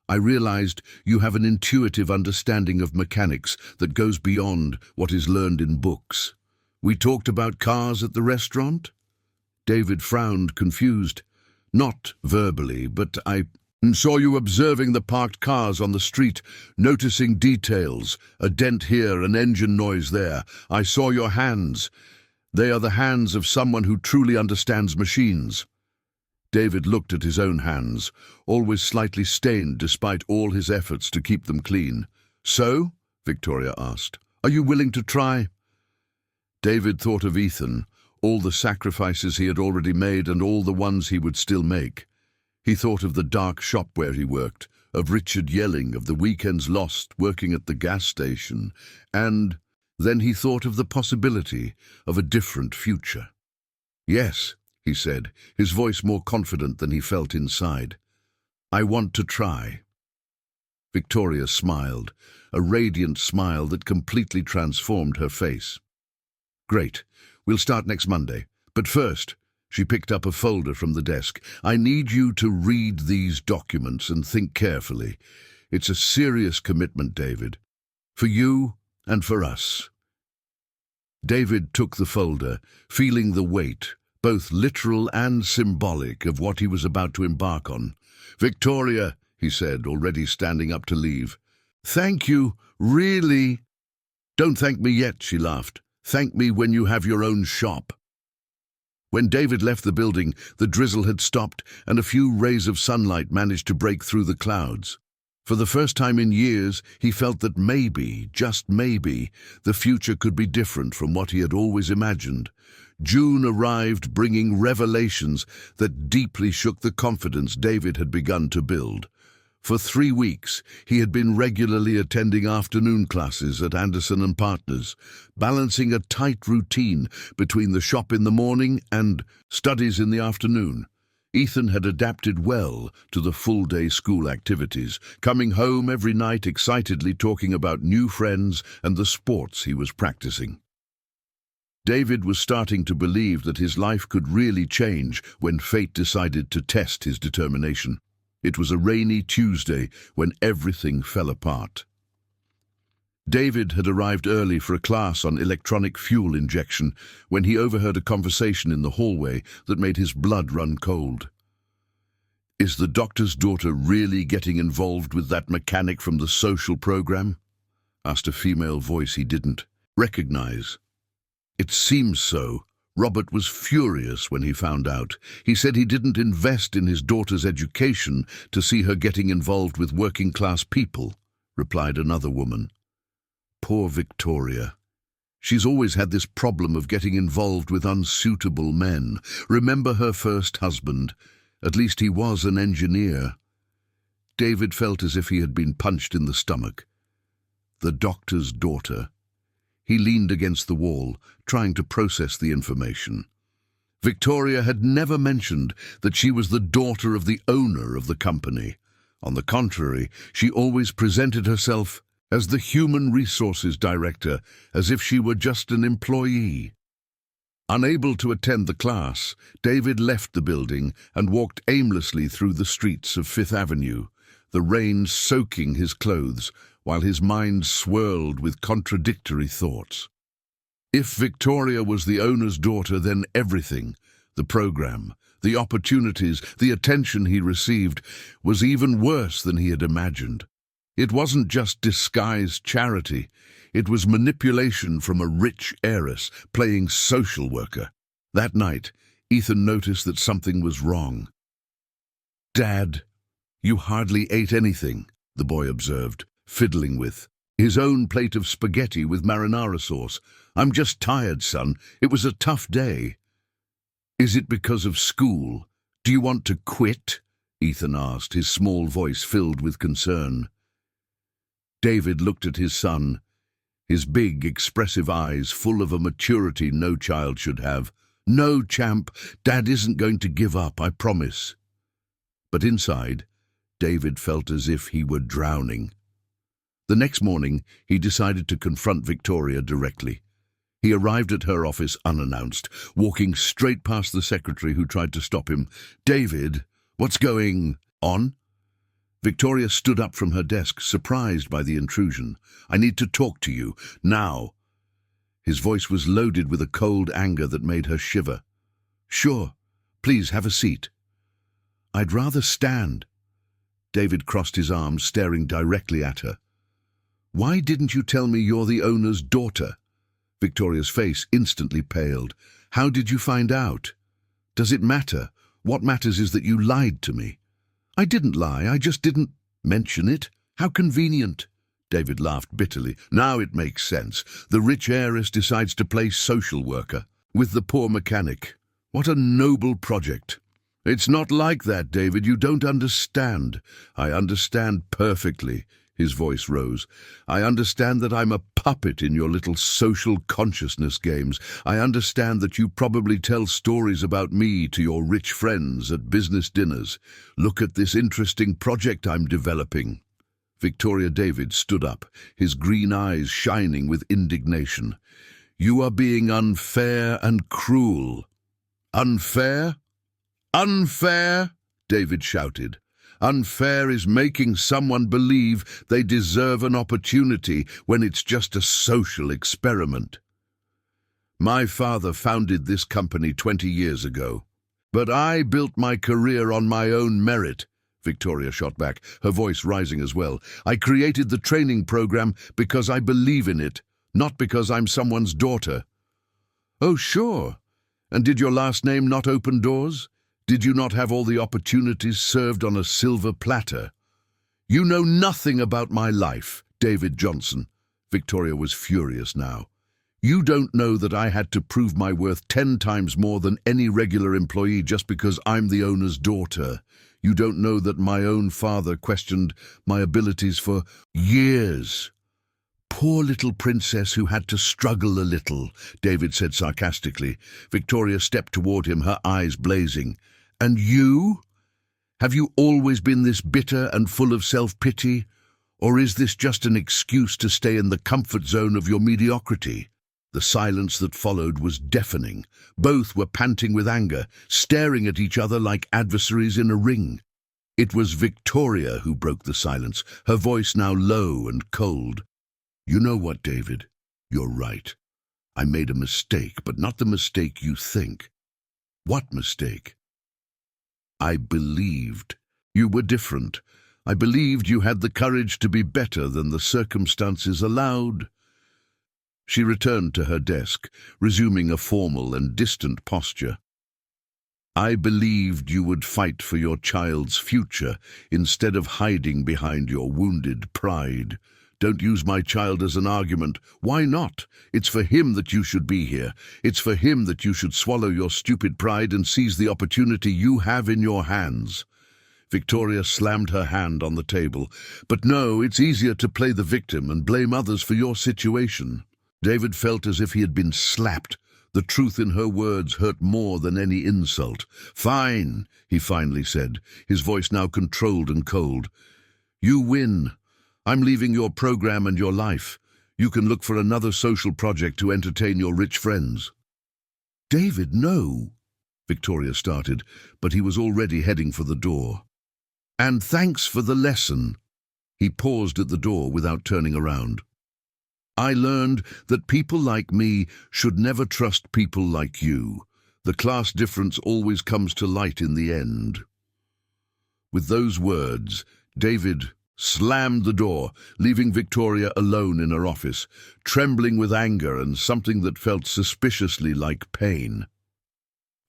I realized you have an intuitive understanding of mechanics that goes beyond what is learned in books. We talked about cars at the restaurant? David frowned, confused. Not verbally, but I saw you observing the parked cars on the street, noticing details, a dent here, an engine noise there. I saw your hands. They are the hands of someone who truly understands machines. David looked at his own hands, always slightly stained despite all his efforts to keep them clean. So? Victoria asked. Are you willing to try? David thought of Ethan, all the sacrifices he had already made and all the ones he would still make. He thought of the dark shop where he worked, of Richard yelling, of the weekends lost working at the gas station, and then he thought of the possibility of a different future. Yes, he said, his voice more confident than he felt inside. I want to try. Victoria smiled, a radiant smile that completely transformed her face. Great, we'll start next Monday, but first, she picked up a folder from the desk. I need you to read these documents and think carefully. It's a serious commitment, David. For you and for us. David took the folder, feeling the weight, both literal and symbolic, of what he was about to embark on. "Victoria," he said, already standing up to leave. "Thank you, really." "Don't thank me yet," she laughed. "Thank me when you have your own shop." When David left the building, the drizzle had stopped and a few rays of sunlight managed to break through the clouds. For the first time in years, he felt that maybe, just maybe, the future could be different from what he had always imagined. June arrived, bringing revelations that deeply shook the confidence David had begun to build. For 3 weeks, he had been regularly attending afternoon classes at Anderson & Partners, balancing a tight routine between the shop in the morning and studies in the afternoon. Ethan had adapted well to the full-day school activities, coming home every night excitedly talking about new friends and the sports he was practicing. David was starting to believe that his life could really change when fate decided to test his determination. It was a rainy Tuesday when everything fell apart. David had arrived early for a class on electronic fuel injection when he overheard a conversation in the hallway that made his blood run cold. "Is the doctor's daughter really getting involved with that mechanic from the social program?" asked a female voice he didn't recognize. "It seems so." Robert was furious when he found out. He said he didn't invest in his daughter's education to see her getting involved with working-class people, replied another woman. "Poor Victoria. She's always had this problem of getting involved with unsuitable men. Remember her first husband? At least he was an engineer." David felt as if he had been punched in the stomach. The doctor's daughter. He leaned against the wall, trying to process the information. Victoria had never mentioned that she was the daughter of the owner of the company. On the contrary, she always presented herself as the human resources director, as if she were just an employee. Unable to attend the class, David left the building and walked aimlessly through the streets of Fifth Avenue, the rain soaking his clothes, while his mind swirled with contradictory thoughts. If Victoria was the owner's daughter, then everything, the program, the opportunities, the attention he received, was even worse than he had imagined. It wasn't just disguised charity. It was manipulation from a rich heiress playing social worker. That night, Ethan noticed that something was wrong. "Dad, you hardly ate anything," the boy observed, fiddling with his own plate of spaghetti with marinara sauce. "I'm just tired, son. It was a tough day." "Is it because of school? Do you want to quit?" Ethan asked, his small voice filled with concern. David looked at his son, his big, expressive eyes full of a maturity no child should have. "No, champ, Dad isn't going to give up, I promise." But inside, David felt as if he were drowning. The next morning, he decided to confront Victoria directly. He arrived at her office unannounced, walking straight past the secretary who tried to stop him. "David, what's going on?" Victoria stood up from her desk, surprised by the intrusion. "I need to talk to you, now." His voice was loaded with a cold anger that made her shiver. "Sure, please have a seat." "I'd rather stand." David crossed his arms, staring directly at her. "Why didn't you tell me you're the owner's daughter?" Victoria's face instantly paled. "How did you find out?" "Does it matter? What matters is that you lied to me." "I didn't lie, I just didn't mention it. How convenient." David laughed bitterly. "Now it makes sense. The rich heiress decides to play social worker with the poor mechanic. What a noble project." "It's not like that, David. You don't understand." "I understand perfectly." His voice rose. "I understand that I'm a puppet in your little social consciousness games. I understand that you probably tell stories about me to your rich friends at business dinners. Look at this interesting project I'm developing." Victoria David stood up, his green eyes shining with indignation. "You are being unfair and cruel." "Unfair? Unfair?" David shouted. "Unfair is making someone believe they deserve an opportunity when it's just a social experiment." My father founded this company 20 years ago. But I built my career on my own merit, Victoria shot back, her voice rising as well. I created the training program because I believe in it, not because I'm someone's daughter. Oh, sure. And did your last name not open doors? Did you not have all the opportunities served on a silver platter? You know nothing about my life, David Johnson. Victoria was furious now. You don't know that I had to prove my worth 10 times more than any regular employee just because I'm the owner's daughter. You don't know that my own father questioned my abilities for years. Poor little princess who had to struggle a little, David said sarcastically. Victoria stepped toward him, her eyes blazing. And you? Have you always been this bitter and full of self-pity? Or is this just an excuse to stay in the comfort zone of your mediocrity? The silence that followed was deafening. Both were panting with anger, staring at each other like adversaries in a ring. It was Victoria who broke the silence, her voice now low and cold. You know what, David? You're right. I made a mistake, but not the mistake you think. What mistake? I believed you were different. I believed you had the courage to be better than the circumstances allowed. She returned to her desk, resuming a formal and distant posture. I believed you would fight for your child's future instead of hiding behind your wounded pride. Don't use my child as an argument. Why not? It's for him that you should be here. It's for him that you should swallow your stupid pride and seize the opportunity you have in your hands. Victoria slammed her hand on the table. But no, it's easier to play the victim and blame others for your situation. David felt as if he had been slapped. The truth in her words hurt more than any insult. Fine, he finally said, his voice now controlled and cold. You win. I'm leaving your program and your life. You can look for another social project to entertain your rich friends. David, no, Victoria started, but he was already heading for the door. And thanks for the lesson. He paused at the door without turning around. I learned that people like me should never trust people like you. The class difference always comes to light in the end. With those words, David slammed the door, leaving Victoria alone in her office, trembling with anger and something that felt suspiciously like pain.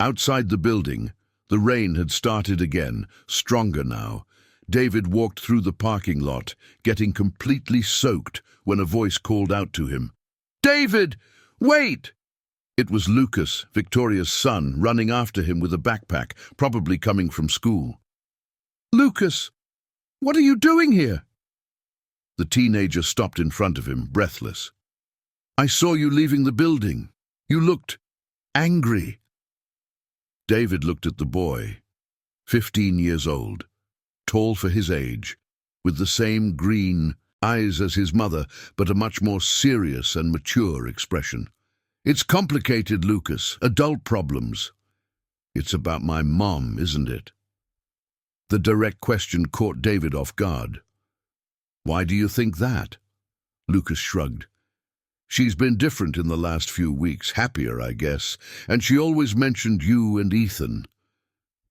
Outside the building, the rain had started again, stronger now. David walked through the parking lot, getting completely soaked when a voice called out to him. David, wait! It was Lucas, Victoria's son, running after him with a backpack, probably coming from school. Lucas, what are you doing here? The teenager stopped in front of him, breathless. I saw you leaving the building. You looked angry. David looked at the boy, 15 years old, tall for his age, with the same green eyes as his mother, but a much more serious and mature expression. It's complicated, Lucas. Adult problems. It's about my mom, isn't it? The direct question caught David off guard. Why do you think that? Lucas shrugged. She's been different in the last few weeks, happier, I guess, and she always mentioned you and Ethan.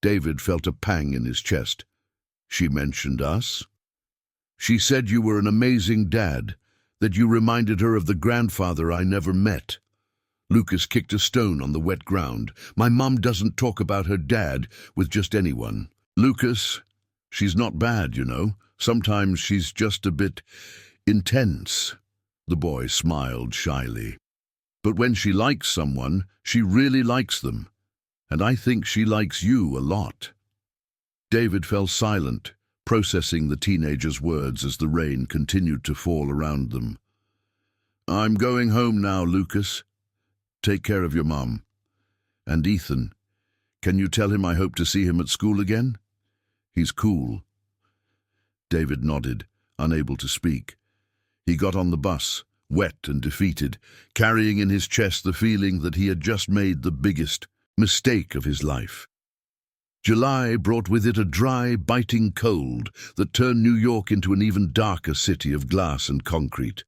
David felt a pang in his chest. She mentioned us? She said you were an amazing dad, that you reminded her of the grandfather I never met. Lucas kicked a stone on the wet ground. My mom doesn't talk about her dad with just anyone. Lucas, she's not bad, you know. Sometimes she's just a bit intense. The boy smiled shyly. But when she likes someone, she really likes them. And I think she likes you a lot. David fell silent, processing the teenager's words as the rain continued to fall around them. I'm going home now, Lucas. Take care of your mom. And Ethan, can you tell him I hope to see him at school again? He's cool. David nodded, unable to speak. He got on the bus, wet and defeated, carrying in his chest the feeling that he had just made the biggest mistake of his life. July brought with it a dry, biting cold that turned New York into an even darker city of glass and concrete.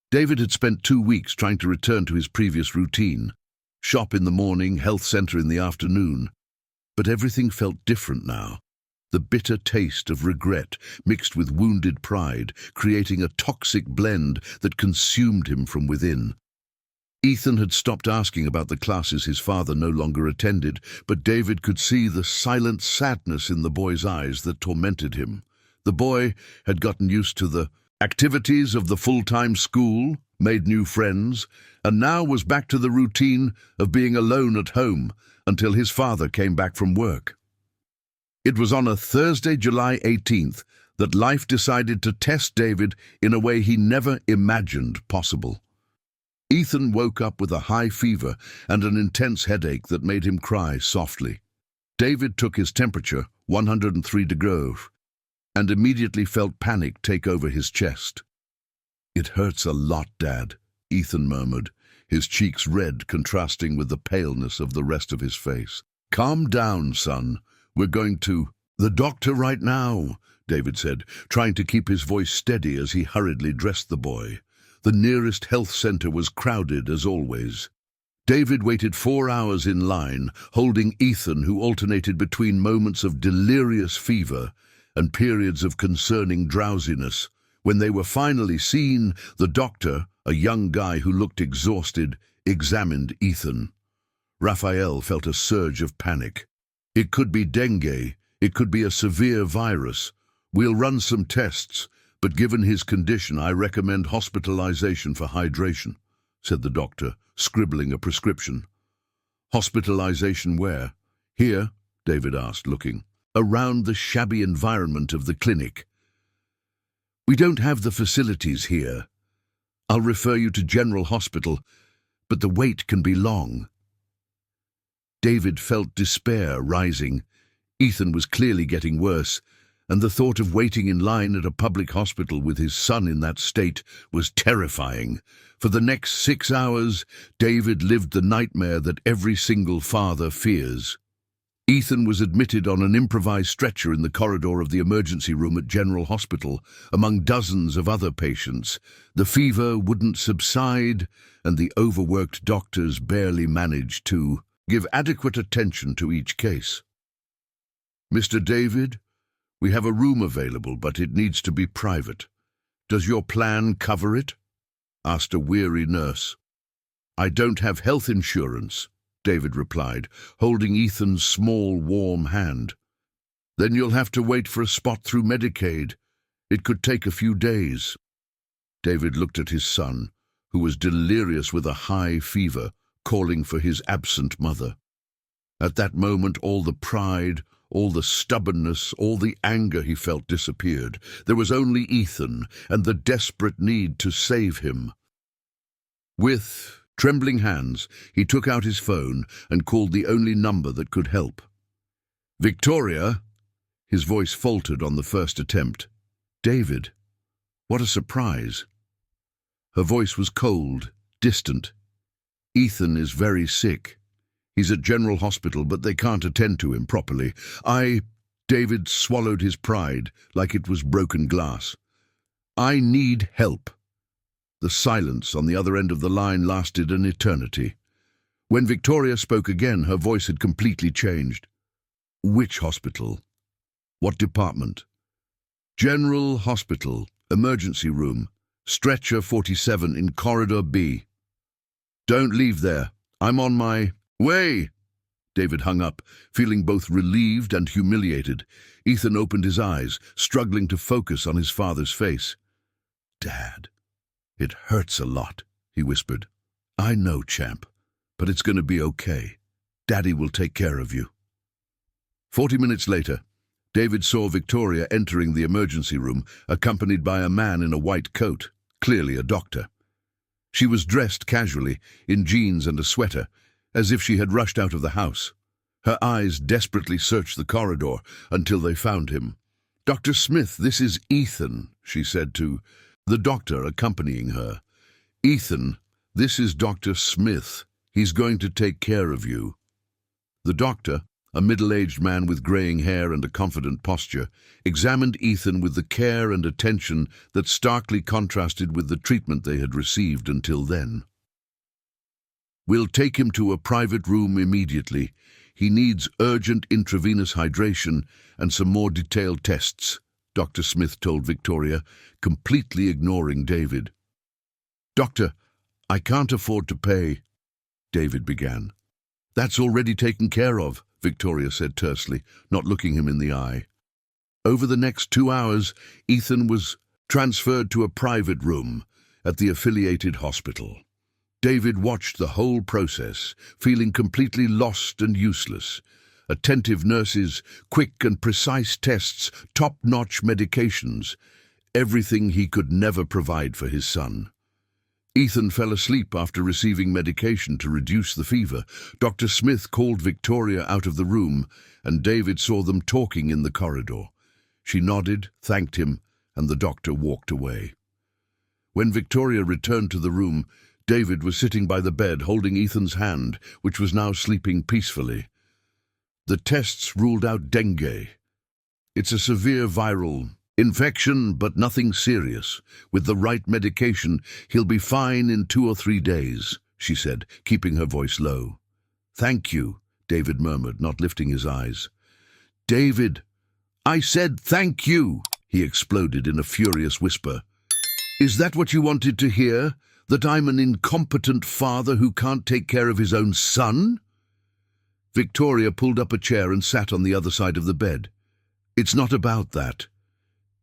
David had spent 2 weeks trying to return to his previous routine. Shop in the morning, health center in the afternoon. But everything felt different now. The bitter taste of regret mixed with wounded pride, creating a toxic blend that consumed him from within. Ethan had stopped asking about the classes his father no longer attended, but David could see the silent sadness in the boy's eyes that tormented him. The boy had gotten used to the activities of the full-time school, made new friends, and now was back to the routine of being alone at home until his father came back from work. It was on a Thursday, July 18th, that life decided to test David in a way he never imagined possible. Ethan woke up with a high fever and an intense headache that made him cry softly. David took his temperature, 103 degrees, and immediately felt panic take over his chest. "It hurts a lot, Dad," Ethan murmured, his cheeks red contrasting with the paleness of the rest of his face. "Calm down, son. We're going to the doctor right now," David said, trying to keep his voice steady as he hurriedly dressed the boy. The nearest health center was crowded as always. David waited 4 hours in line, holding Ethan, who alternated between moments of delirious fever and periods of concerning drowsiness. When they were finally seen, the doctor, a young guy who looked exhausted, examined Ethan. Raphael felt a surge of panic. "It could be dengue. It could be a severe virus. We'll run some tests, but given his condition, I recommend hospitalization for hydration," said the doctor, scribbling a prescription. "Hospitalization where?" "Here," David asked, looking. "Around the shabby environment of the clinic." "We don't have the facilities here. I'll refer you to General Hospital, but the wait can be long." David felt despair rising. Ethan was clearly getting worse, and the thought of waiting in line at a public hospital with his son in that state was terrifying. For the next 6 hours, David lived the nightmare that every single father fears. Ethan was admitted on an improvised stretcher in the corridor of the emergency room at General Hospital, among dozens of other patients. The fever wouldn't subside, and the overworked doctors barely managed to give adequate attention to each case. "Mr. David, we have a room available, but it needs to be private. Does your plan cover it?" asked a weary nurse. "I don't have health insurance," David replied, holding Ethan's small, warm hand. "Then you'll have to wait for a spot through Medicaid. It could take a few days." David looked at his son, who was delirious with a high fever, calling for his absent mother. At that moment, all the pride, all the stubbornness, all the anger he felt disappeared. There was only Ethan and the desperate need to save him. With trembling hands, he took out his phone and called the only number that could help. "Victoria?" His voice faltered on the first attempt. "David, what a surprise." Her voice was cold, distant. "Ethan is very sick. He's at General Hospital, but they can't attend to him properly. David swallowed his pride like it was broken glass. "I need help." The silence on the other end of the line lasted an eternity. When Victoria spoke again, her voice had completely changed. "Which hospital? What department?" "General Hospital, emergency room, stretcher 47 in corridor B." "Don't leave there. I'm on my way." David hung up, feeling both relieved and humiliated. Ethan opened his eyes, struggling to focus on his father's face. "Dad, it hurts a lot," he whispered. "I know, champ, but it's going to be okay. Daddy will take care of you." 40 minutes later, David saw Victoria entering the emergency room, accompanied by a man in a white coat, clearly a doctor. She was dressed casually, in jeans and a sweater, as if she had rushed out of the house. Her eyes desperately searched the corridor until they found him. "Dr. Smith, this is Ethan," she said to the doctor accompanying her. "Ethan, this is Dr. Smith. He's going to take care of you." The doctor, a middle-aged man with graying hair and a confident posture, examined Ethan with the care and attention that starkly contrasted with the treatment they had received until then. "We'll take him to a private room immediately. He needs urgent intravenous hydration and some more detailed tests," Dr. Smith told Victoria, completely ignoring David. "Doctor, I can't afford to pay," David began. "That's already taken care of," Victoria said tersely, not looking him in the eye. Over the next 2 hours, Ethan was transferred to a private room at the affiliated hospital. David watched the whole process, feeling completely lost and useless. Attentive nurses, quick and precise tests, top-notch medications, everything he could never provide for his son. Ethan fell asleep after receiving medication to reduce the fever. Dr. Smith called Victoria out of the room, and David saw them talking in the corridor. She nodded, thanked him, and the doctor walked away. When Victoria returned to the room, David was sitting by the bed holding Ethan's hand, which was now sleeping peacefully. "The tests ruled out dengue. It's a severe viral infection, but nothing serious. With the right medication, he'll be fine in 2 or 3 days," she said, keeping her voice low. "Thank you," David murmured, not lifting his eyes. "David, I said thank you," he exploded in a furious whisper. "Is that what you wanted to hear? That I'm an incompetent father who can't take care of his own son?" Victoria pulled up a chair and sat on the other side of the bed. "It's not about that."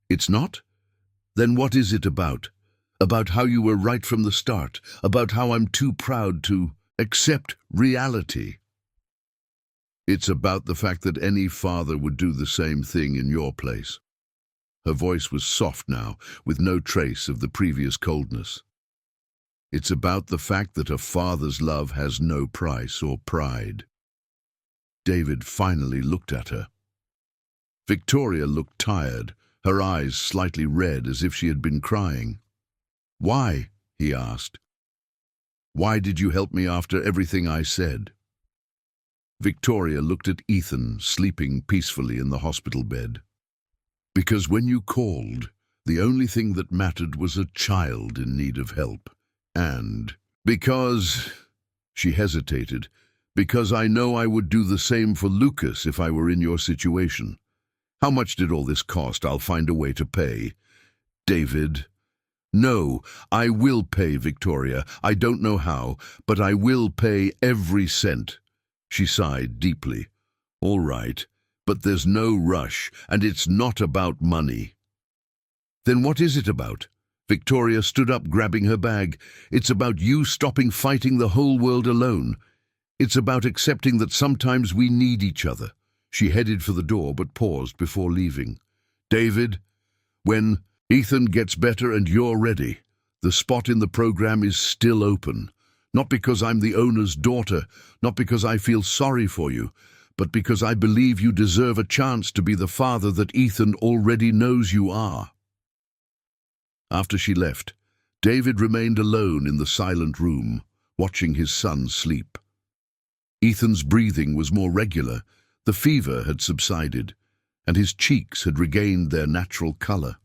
"It's not? Then what is it about? About how you were right from the start, about how I'm too proud to accept reality." "It's about the fact that any father would do the same thing in your place." Her voice was soft now, with no trace of the previous coldness. "It's about the fact that a father's love has no price or pride." David finally looked at her. Victoria looked tired, her eyes slightly red as if she had been crying. "Why?" he asked. "Why did you help me after everything I said?" Victoria looked at Ethan, sleeping peacefully in the hospital bed. "Because when you called, the only thing that mattered was a child in need of help. And because," she hesitated, "because I know I would do the same for Lucas if I were in your situation. How much did all this cost? I'll find a way to pay." "David." "No, I will pay, Victoria. I don't know how, but I will pay every cent." She sighed deeply. "All right, but there's no rush, and it's not about money." "Then what is it about?" Victoria stood up, grabbing her bag. "It's about you stopping fighting the whole world alone. It's about accepting that sometimes we need each other." She headed for the door but paused before leaving. "David, when Ethan gets better and you're ready, the spot in the program is still open. Not because I'm the owner's daughter, not because I feel sorry for you, but because I believe you deserve a chance to be the father that Ethan already knows you are." After she left, David remained alone in the silent room, watching his son sleep. Ethan's breathing was more regular, the fever had subsided, and his cheeks had regained their natural color.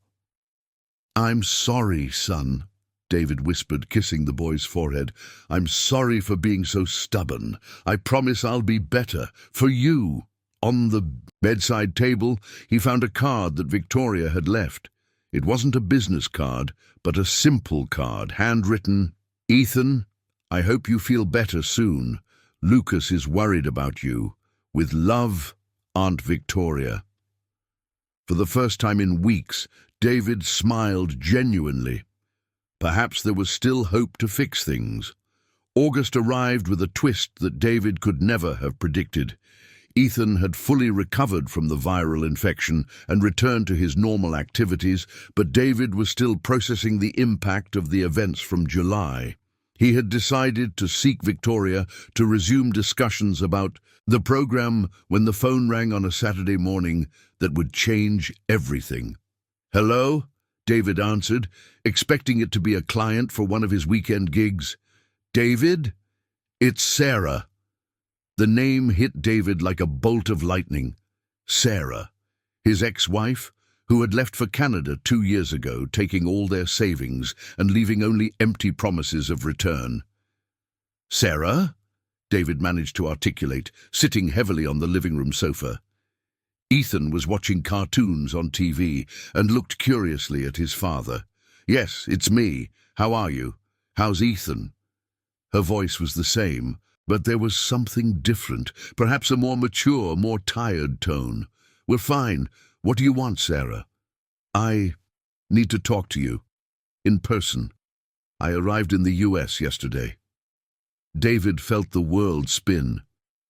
"I'm sorry, son," David whispered, kissing the boy's forehead. "I'm sorry for being so stubborn. I promise I'll be better, for you." On the bedside table, he found a card that Victoria had left. It wasn't a business card, but a simple card, handwritten, "Ethan, I hope you feel better soon. Lucas is worried about you. With love, Aunt Victoria." For the first time in weeks, David smiled genuinely. Perhaps there was still hope to fix things. August arrived with a twist that David could never have predicted. Ethan had fully recovered from the viral infection and returned to his normal activities, but David was still processing the impact of the events from July. He had decided to seek Victoria to resume discussions about the program when the phone rang on a Saturday morning that would change everything. "Hello?" David answered, expecting it to be a client for one of his weekend gigs. "David? It's Sarah." The name hit David like a bolt of lightning. Sarah, his ex-wife, who had left for Canada 2 years ago, taking all their savings and leaving only empty promises of return. "Sarah?" David managed to articulate, sitting heavily on the living room sofa. Ethan was watching cartoons on TV and looked curiously at his father. "Yes, it's me. How are you? How's Ethan?" Her voice was the same, but there was something different, perhaps a more mature, more tired tone. "We're fine. What do you want, Sarah?" "I need to talk to you. In person. I arrived in the US yesterday." David felt the world spin.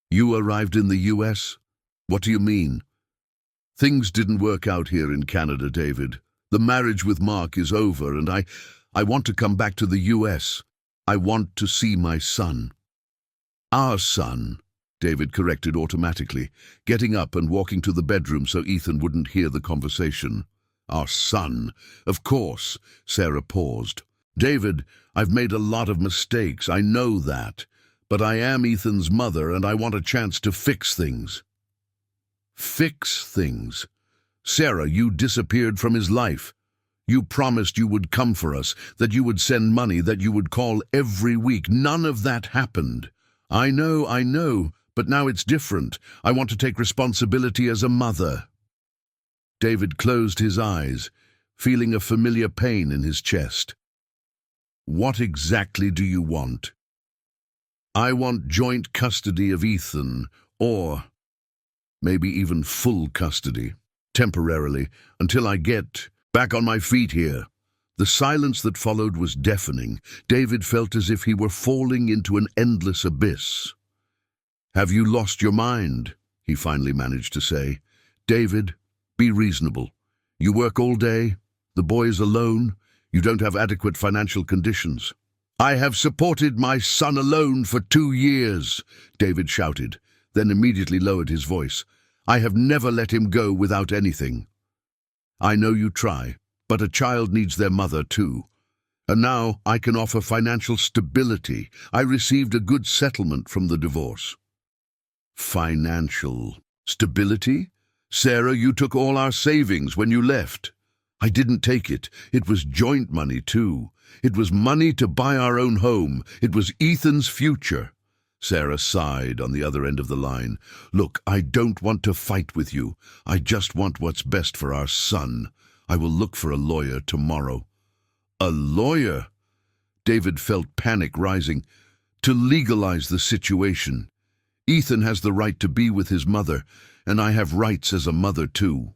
"You arrived in the US? What do you mean?" "Things didn't work out here in Canada, David. The marriage with Mark is over, and I want to come back to the US. I want to see my son." "Our son," David corrected automatically, getting up and walking to the bedroom so Ethan wouldn't hear the conversation. "Our son, of course." Sarah paused. "David, I've made a lot of mistakes, I know that. But I am Ethan's mother, and I want a chance to fix things." "Fix things?" "Sarah, you disappeared from his life. You promised you would come for us, that you would send money, that you would call every week. None of that happened." I know, but now it's different. I want to take responsibility as a mother." David closed his eyes, feeling a familiar pain in his chest. "What exactly do you want?" "I want joint custody of Ethan, or maybe even full custody, temporarily, until I get back on my feet here." The silence that followed was deafening. David felt as if he were falling into an endless abyss. "Have you lost your mind?" he finally managed to say. "David, be reasonable. You work all day, the boy is alone, you don't have adequate financial conditions." "I have supported my son alone for 2 years," David shouted, then immediately lowered his voice. "I have never let him go without anything." "I know you try, but a child needs their mother too. And now I can offer financial stability. I received a good settlement from the divorce." "Financial stability? Sarah, you took all our savings when you left." "I didn't take it. It was joint money too. It was money to buy our own home. It was Ethan's future." Sarah sighed on the other end of the line. "Look, I don't want to fight with you. I just want what's best for our son. I will look for a lawyer tomorrow." "A lawyer?" David felt panic rising. "To legalize the situation. Ethan has the right to be with his mother, and I have rights as a mother too."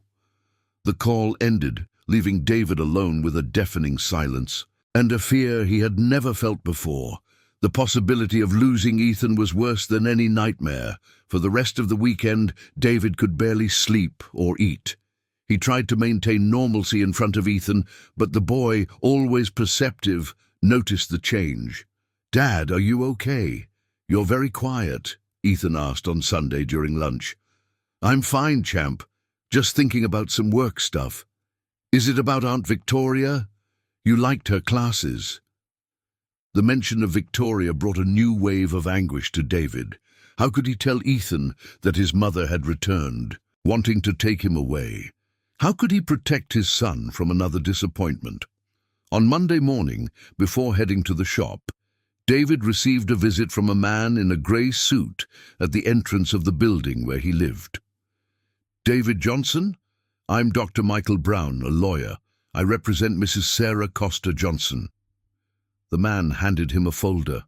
The call ended, leaving David alone with a deafening silence, and a fear he had never felt before. The possibility of losing Ethan was worse than any nightmare. For the rest of the weekend, David could barely sleep or eat. He tried to maintain normalcy in front of Ethan, but the boy, always perceptive, noticed the change. "Dad, are you okay? You're very quiet," Ethan asked on Sunday during lunch. "I'm fine, champ. Just thinking about some work stuff." "Is it about Aunt Victoria? You liked her classes." The mention of Victoria brought a new wave of anguish to David. How could he tell Ethan that his mother had returned, wanting to take him away? How could he protect his son from another disappointment? On Monday morning, before heading to the shop, David received a visit from a man in a grey suit at the entrance of the building where he lived. "David Johnson? I'm Dr. Michael Brown, a lawyer. I represent Mrs. Sarah Costa Johnson." The man handed him a folder.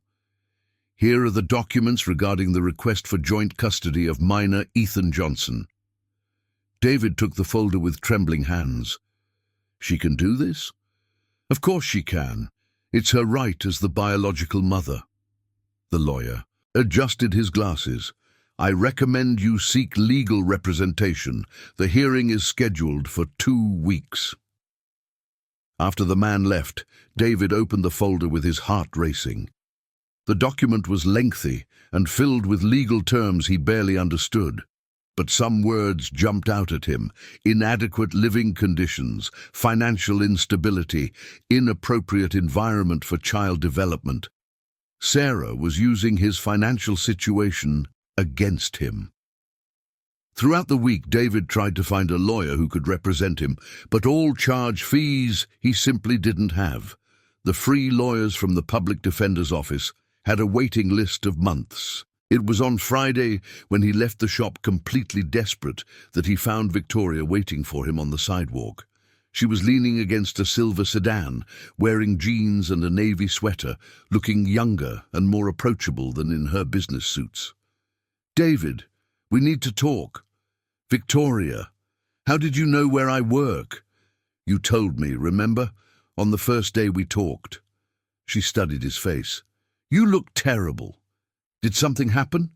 "Here are the documents regarding the request for joint custody of minor Ethan Johnson." David took the folder with trembling hands. "She can do this?" "Of course she can. It's her right as the biological mother." The lawyer adjusted his glasses. "I recommend you seek legal representation. The hearing is scheduled for 2 weeks." After the man left, David opened the folder with his heart racing. The document was lengthy and filled with legal terms he barely understood. But some words jumped out at him: inadequate living conditions, financial instability, inappropriate environment for child development. Sarah was using his financial situation against him. Throughout the week, David tried to find a lawyer who could represent him, but all charge fees he simply didn't have. The free lawyers from the public defender's office had a waiting list of months. It was on Friday, when he left the shop completely desperate, that he found Victoria waiting for him on the sidewalk. She was leaning against a silver sedan, wearing jeans and a navy sweater, looking younger and more approachable than in her business suits. "David, we need to talk." "Victoria, how did you know where I work?" "You told me, remember? On the first day we talked." She studied his face. "You look terrible. Did something happen?"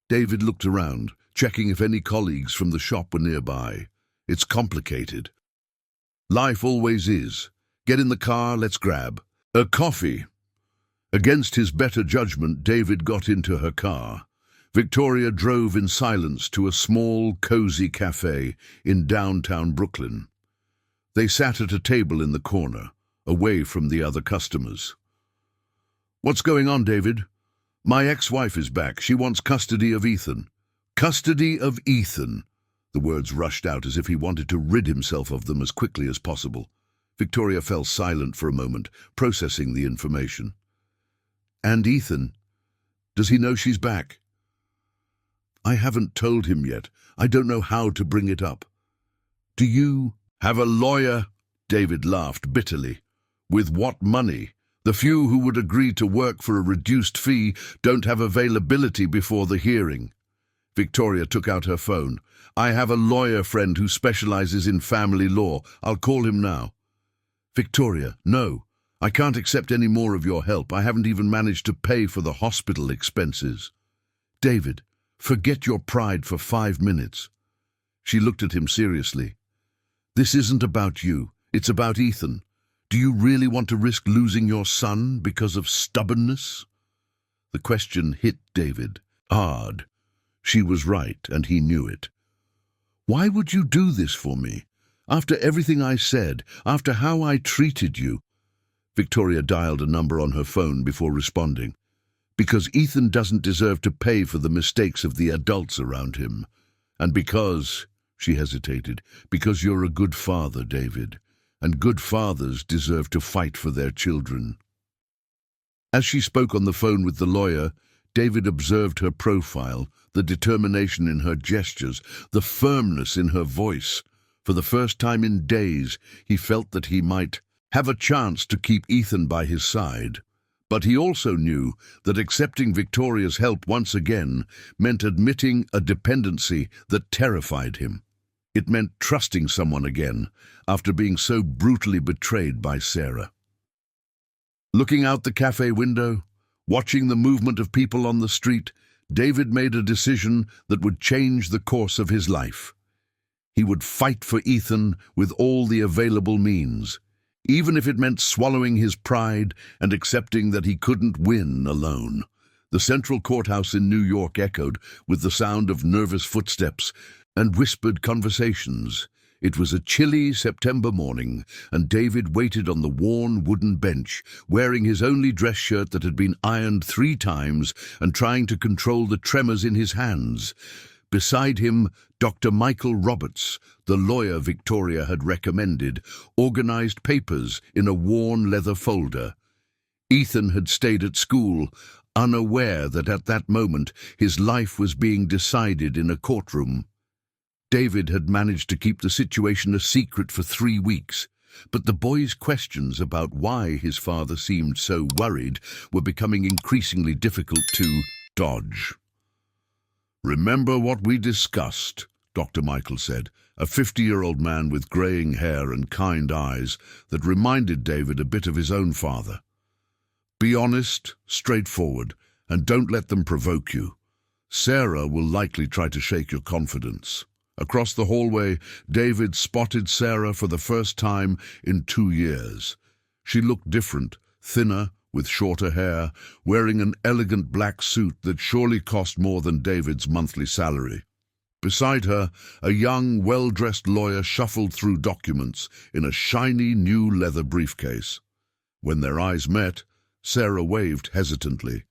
David looked around, checking if any colleagues from the shop were nearby. "It's complicated. Life always is. Get in the car, let's grab a coffee." Against his better judgment, David got into her car. Victoria drove in silence to a small, cozy cafe in downtown Brooklyn. They sat at a table in the corner, away from the other customers. "What's going on, David?" "My ex-wife is back. She wants custody of Ethan." "Custody of Ethan." The words rushed out as if he wanted to rid himself of them as quickly as possible. Victoria fell silent for a moment, processing the information. "And Ethan? Does he know she's back?" "I haven't told him yet. I don't know how to bring it up." "Do you have a lawyer?" David laughed bitterly. "With what money? The few who would agree to work for a reduced fee don't have availability before the hearing." Victoria took out her phone. "I have a lawyer friend who specializes in family law. I'll call him now." "Victoria, no. I can't accept any more of your help. I haven't even managed to pay for the hospital expenses." "David, forget your pride for 5 minutes." She looked at him seriously. "This isn't about you. It's about Ethan. Do you really want to risk losing your son because of stubbornness?" The question hit David hard. She was right, and he knew it. "Why would you do this for me? After everything I said, after how I treated you?" Victoria dialed a number on her phone before responding. "Because Ethan doesn't deserve to pay for the mistakes of the adults around him. And because," she hesitated, "because you're a good father, David. And good fathers deserve to fight for their children." As she spoke on the phone with the lawyer, David observed her profile, the determination in her gestures, the firmness in her voice. For the first time in days, he felt that he might have a chance to keep Ethan by his side. But he also knew that accepting Victoria's help once again meant admitting a dependency that terrified him. It meant trusting someone again after being so brutally betrayed by Sarah. Looking out the cafe window, watching the movement of people on the street, David made a decision that would change the course of his life. He would fight for Ethan with all the available means, even if it meant swallowing his pride and accepting that he couldn't win alone. The central courthouse in New York echoed with the sound of nervous footsteps and whispered conversations. It was a chilly September morning, and David waited on the worn wooden bench, wearing his only dress shirt that had been ironed 3 times and trying to control the tremors in his hands. Beside him, Dr. Michael Roberts, the lawyer Victoria had recommended, organized papers in a worn leather folder. Ethan had stayed at school, unaware that at that moment his life was being decided in a courtroom. David had managed to keep the situation a secret for 3 weeks, but the boy's questions about why his father seemed so worried were becoming increasingly difficult to dodge. "Remember what we discussed," Dr. Michael said, a 50-year-old man with graying hair and kind eyes that reminded David a bit of his own father. "Be honest, straightforward, and don't let them provoke you. Sarah will likely try to shake your confidence." Across the hallway, David spotted Sarah for the first time in 2 years. She looked different, thinner, with shorter hair, wearing an elegant black suit that surely cost more than David's monthly salary. Beside her, a young, well-dressed lawyer shuffled through documents in a shiny new leather briefcase. When their eyes met, Sarah waved hesitantly.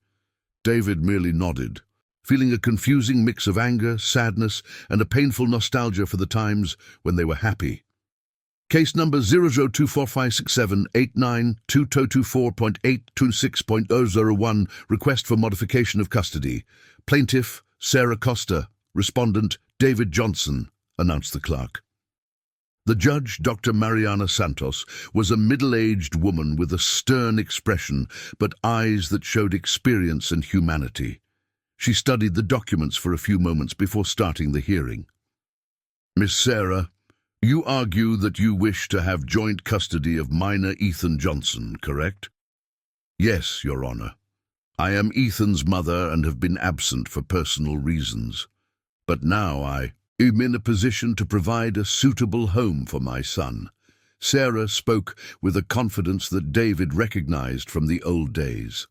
David merely nodded. feeling a confusing mix of anger, sadness, and a painful nostalgia for the times when they were happy. Case number 0024567892224.826.001, request for modification of custody. Plaintiff, Sarah Costa. Respondent, David Johnson, announced the clerk. The judge, Dr. Mariana Santos, was a middle-aged woman with a stern expression, but eyes that showed experience and humanity. She studied the documents for a few moments before starting the hearing. Miss Sarah, you argue that you wish to have joint custody of minor Ethan Johnson, correct? Yes, Your Honor. I am Ethan's mother and have been absent for personal reasons. But now I am in a position to provide a suitable home for my son. Sarah spoke with a confidence that David recognized from the old days.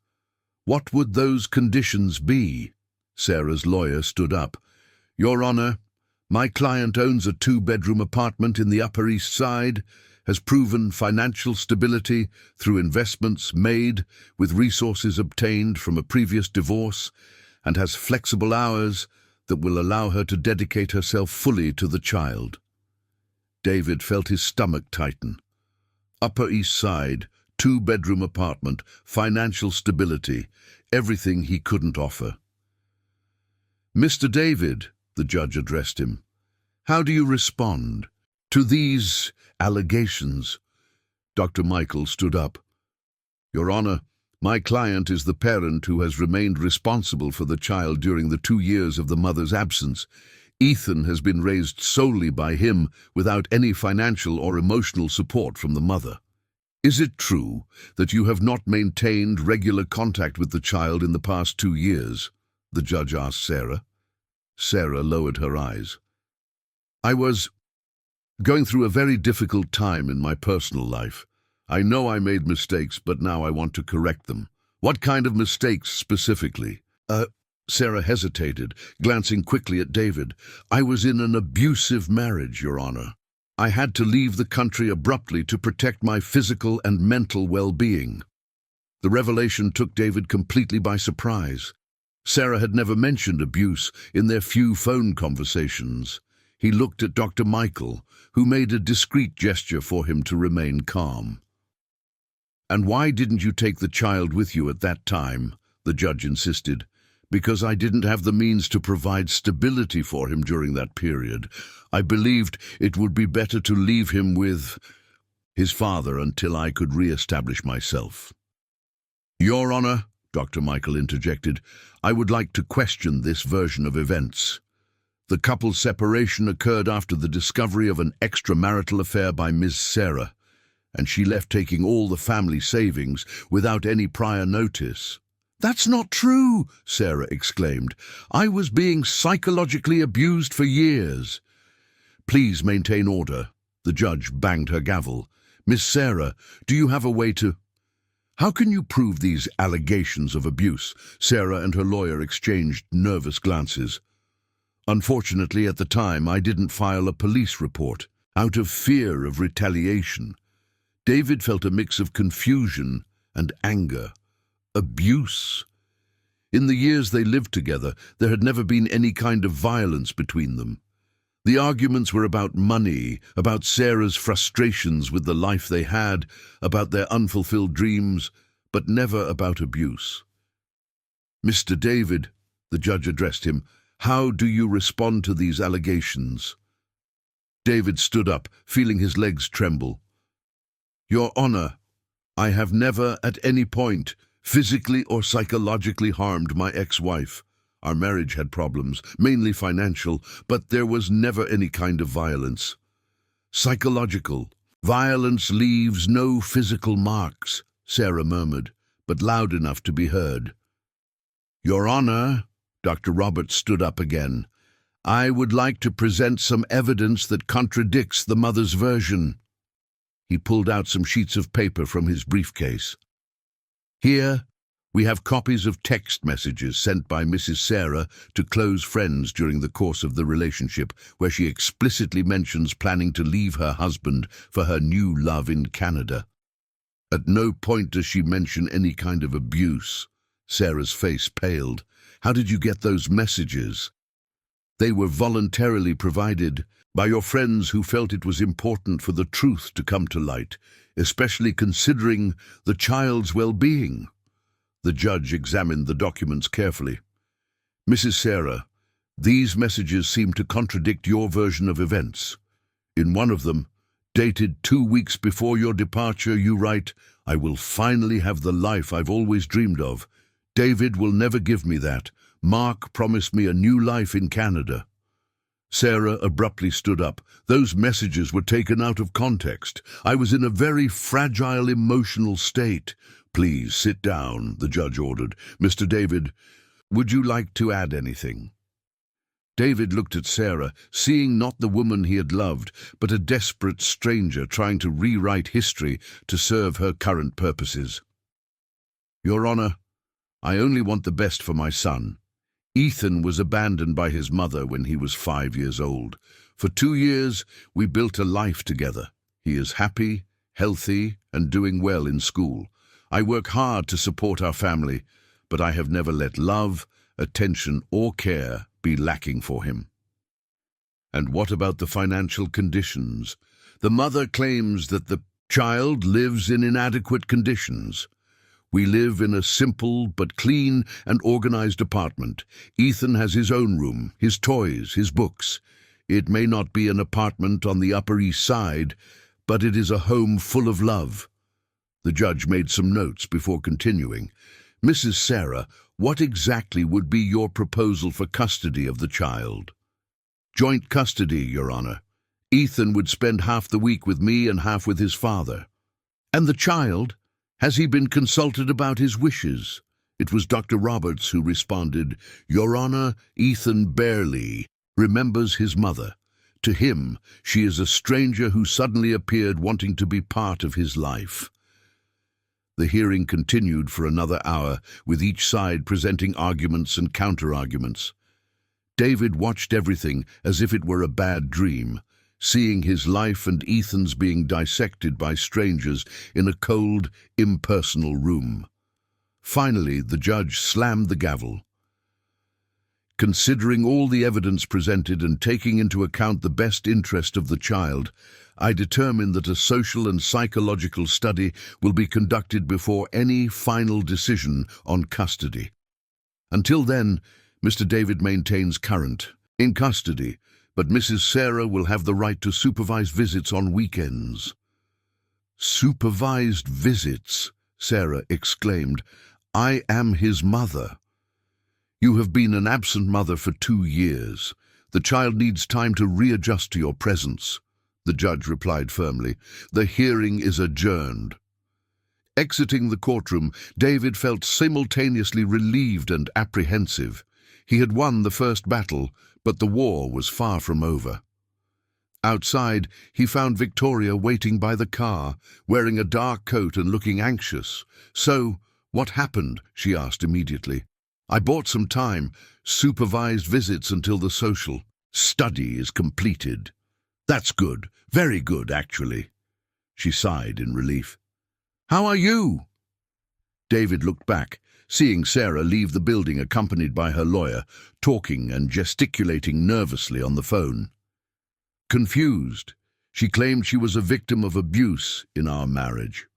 What would those conditions be? Sarah's lawyer stood up. Your Honor, my client owns a 2-bedroom apartment in the Upper East Side, has proven financial stability through investments made with resources obtained from a previous divorce, and has flexible hours that will allow her to dedicate herself fully to the child. David felt his stomach tighten. Upper East Side, 2-bedroom apartment, financial stability, everything he couldn't offer. Mr. David, the judge addressed him, how do you respond to these allegations? Dr. Michael stood up. Your Honor, my client is the parent who has remained responsible for the child during the 2 years of the mother's absence. Ethan has been raised solely by him without any financial or emotional support from the mother. Is it true that you have not maintained regular contact with the child in the past 2 years? The judge asked Sarah. Sarah lowered her eyes. I was going through a very difficult time in my personal life. I know I made mistakes, but now I want to correct them. What kind of mistakes specifically? Sarah hesitated, glancing quickly at David. I was in an abusive marriage, Your Honor. I had to leave the country abruptly to protect my physical and mental well-being. The revelation took David completely by surprise. Sarah had never mentioned abuse in their few phone conversations. He looked at Dr. Michael, who made a discreet gesture for him to remain calm. And why didn't you take the child with you at that time? The judge insisted. Because I didn't have the means to provide stability for him during that period. I believed it would be better to leave him with his father until I could re-establish myself. Your Honor, Dr. Michael interjected, I would like to question this version of events. The couple's separation occurred after the discovery of an extramarital affair by Ms. Sarah, and she left taking all the family savings without any prior notice. That's not true, Sarah exclaimed. I was being psychologically abused for years. Please maintain order. The judge banged her gavel. Miss Sarah, do you have a way to... How can you prove these allegations of abuse? Sarah and her lawyer exchanged nervous glances. Unfortunately, at the time, I didn't file a police report, out of fear of retaliation. David felt a mix of confusion and anger. Abuse. In the years they lived together, there had never been any kind of violence between them. The arguments were about money, about Sarah's frustrations with the life they had, about their unfulfilled dreams, but never about abuse. Mr. David, the judge addressed him, how do you respond to these allegations? David stood up, feeling his legs tremble. Your Honor, I have never at any point physically or psychologically harmed my ex-wife. Our marriage had problems, mainly financial, but there was never any kind of violence. Psychological. Violence leaves no physical marks, Sarah murmured, but loud enough to be heard. Your Honor, Dr. Roberts stood up again. I would like to present some evidence that contradicts the mother's version. He pulled out some sheets of paper from his briefcase. Here, we have copies of text messages sent by Mrs. Sarah to close friends during the course of the relationship, where she explicitly mentions planning to leave her husband for her new love in Canada. At no point does she mention any kind of abuse, Sarah's face paled. "How did you get those messages?" "They were voluntarily provided by your friends who felt it was important for the truth to come to light, especially considering the child's well-being." The judge examined the documents carefully. "Mrs. Sarah, these messages seem to contradict your version of events. In one of them, dated 2 weeks before your departure, you write, 'I will finally have the life I've always dreamed of. David will never give me that. Mark promised me a new life in Canada.'" Sarah abruptly stood up. "Those messages were taken out of context. I was in a very fragile emotional state." "Please sit down," the judge ordered. "Mr. David, would you like to add anything?" David looked at Sarah, seeing not the woman he had loved, but a desperate stranger trying to rewrite history to serve her current purposes. "Your Honor, I only want the best for my son. Ethan was abandoned by his mother when he was 5 years old. For 2 years, we built a life together. He is happy, healthy, and doing well in school. I work hard to support our family, but I have never let love, attention, or care be lacking for him." "And what about the financial conditions? The mother claims that the child lives in inadequate conditions. We live in a simple but clean and organized apartment. Ethan has his own room, his toys, his books. It may not be an apartment on the Upper East Side, but it is a home full of love." The judge made some notes before continuing. "Mrs. Sarah, what exactly would be your proposal for custody of the child?" "Joint custody, Your Honor. Ethan would spend half the week with me and half with his father." "And the child? Has he been consulted about his wishes?" It was Dr. Roberts who responded, "Your Honor, Ethan barely remembers his mother. To him, she is a stranger who suddenly appeared wanting to be part of his life." The hearing continued for another hour, with each side presenting arguments and counter-arguments. David watched everything as if it were a bad dream, seeing his life and Ethan's being dissected by strangers in a cold, impersonal room. Finally, the judge slammed the gavel. "Considering all the evidence presented and taking into account the best interest of the child, I determine that a social and psychological study will be conducted before any final decision on custody. Until then, Mr. David maintains current in custody, but Mrs. Sarah will have the right to supervised visits on weekends." "Supervised visits?" Sarah exclaimed. "I am his mother." "You have been an absent mother for 2 years. The child needs time to readjust to your presence," the judge replied firmly. "The hearing is adjourned." Exiting the courtroom, David felt simultaneously relieved and apprehensive. He had won the first battle, but the war was far from over. Outside, he found Victoria waiting by the car, wearing a dark coat and looking anxious. "So, what happened?" she asked immediately. "I bought some time, supervised visits until the social study is completed." "That's good, very good, actually." She sighed in relief. "How are you?" David looked back, seeing Sarah leave the building accompanied by her lawyer, talking and gesticulating nervously on the phone. Confused, she claimed she was a victim of abuse in our marriage.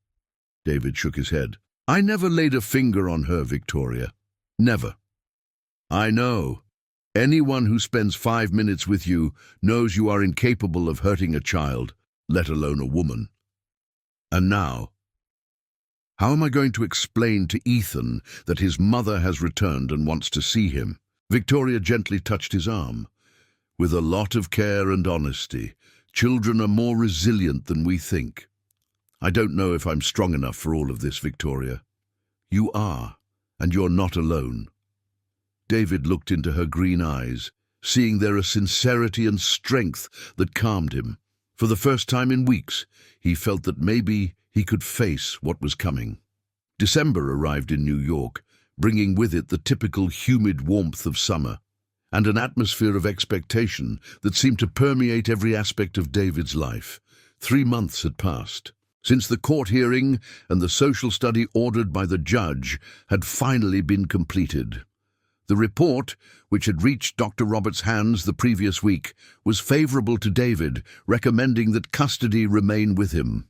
David shook his head. "I never laid a finger on her, Victoria. Never." "I know. Anyone who spends 5 minutes with you knows you are incapable of hurting a child, let alone a woman. And now, how am I going to explain to Ethan that his mother has returned and wants to see him?" Victoria gently touched his arm. "With a lot of care and honesty, children are more resilient than we think." "I don't know if I'm strong enough for all of this, Victoria." "You are, and you're not alone." David looked into her green eyes, seeing there a sincerity and strength that calmed him. For the first time in weeks, he felt that maybe he could face what was coming. December arrived in New York, bringing with it the typical humid warmth of summer, and an atmosphere of expectation that seemed to permeate every aspect of David's life. 3 months had passed. since the court hearing and the social study ordered by the judge had finally been completed. The report, which had reached Dr. Roberts' hands the previous week, was favorable to David, recommending that custody remain with him.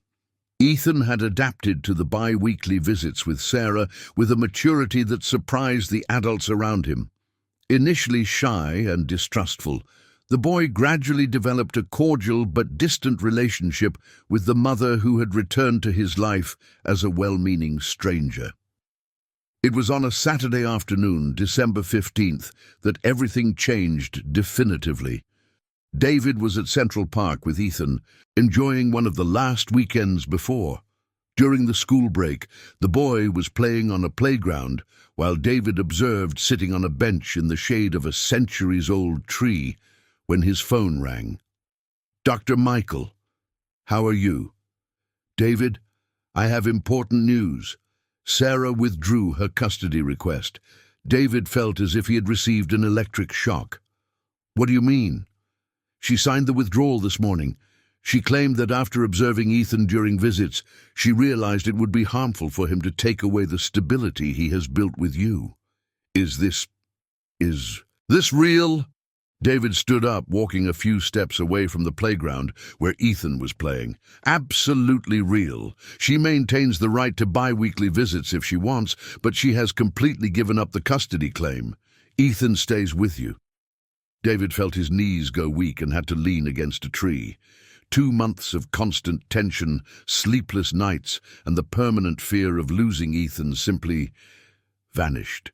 Ethan had adapted to the bi-weekly visits with Sarah with a maturity that surprised the adults around him. Initially shy and distrustful, the boy gradually developed a cordial but distant relationship with the mother who had returned to his life as a well-meaning stranger. It was on a Saturday afternoon, December 15th, that everything changed definitively. David was at Central Park with Ethan, enjoying one of the last weekends before. During the school break, the boy was playing on a playground, while David observed sitting on a bench in the shade of a centuries-old tree when his phone rang. "Dr. Michael, how are you?" "David, I have important news." Sarah withdrew her custody request. David felt as if he had received an electric shock. "What do you mean?" "She signed the withdrawal this morning. She claimed that after observing Ethan during visits, she realized it would be harmful for him to take away the stability he has built with you." Is this real?" David stood up, walking a few steps away from the playground where Ethan was playing. "Absolutely real. She maintains the right to bi-weekly visits if she wants, but she has completely given up the custody claim. Ethan stays with you." David felt his knees go weak and had to lean against a tree. 2 months of constant tension, sleepless nights, and the permanent fear of losing Ethan simply vanished.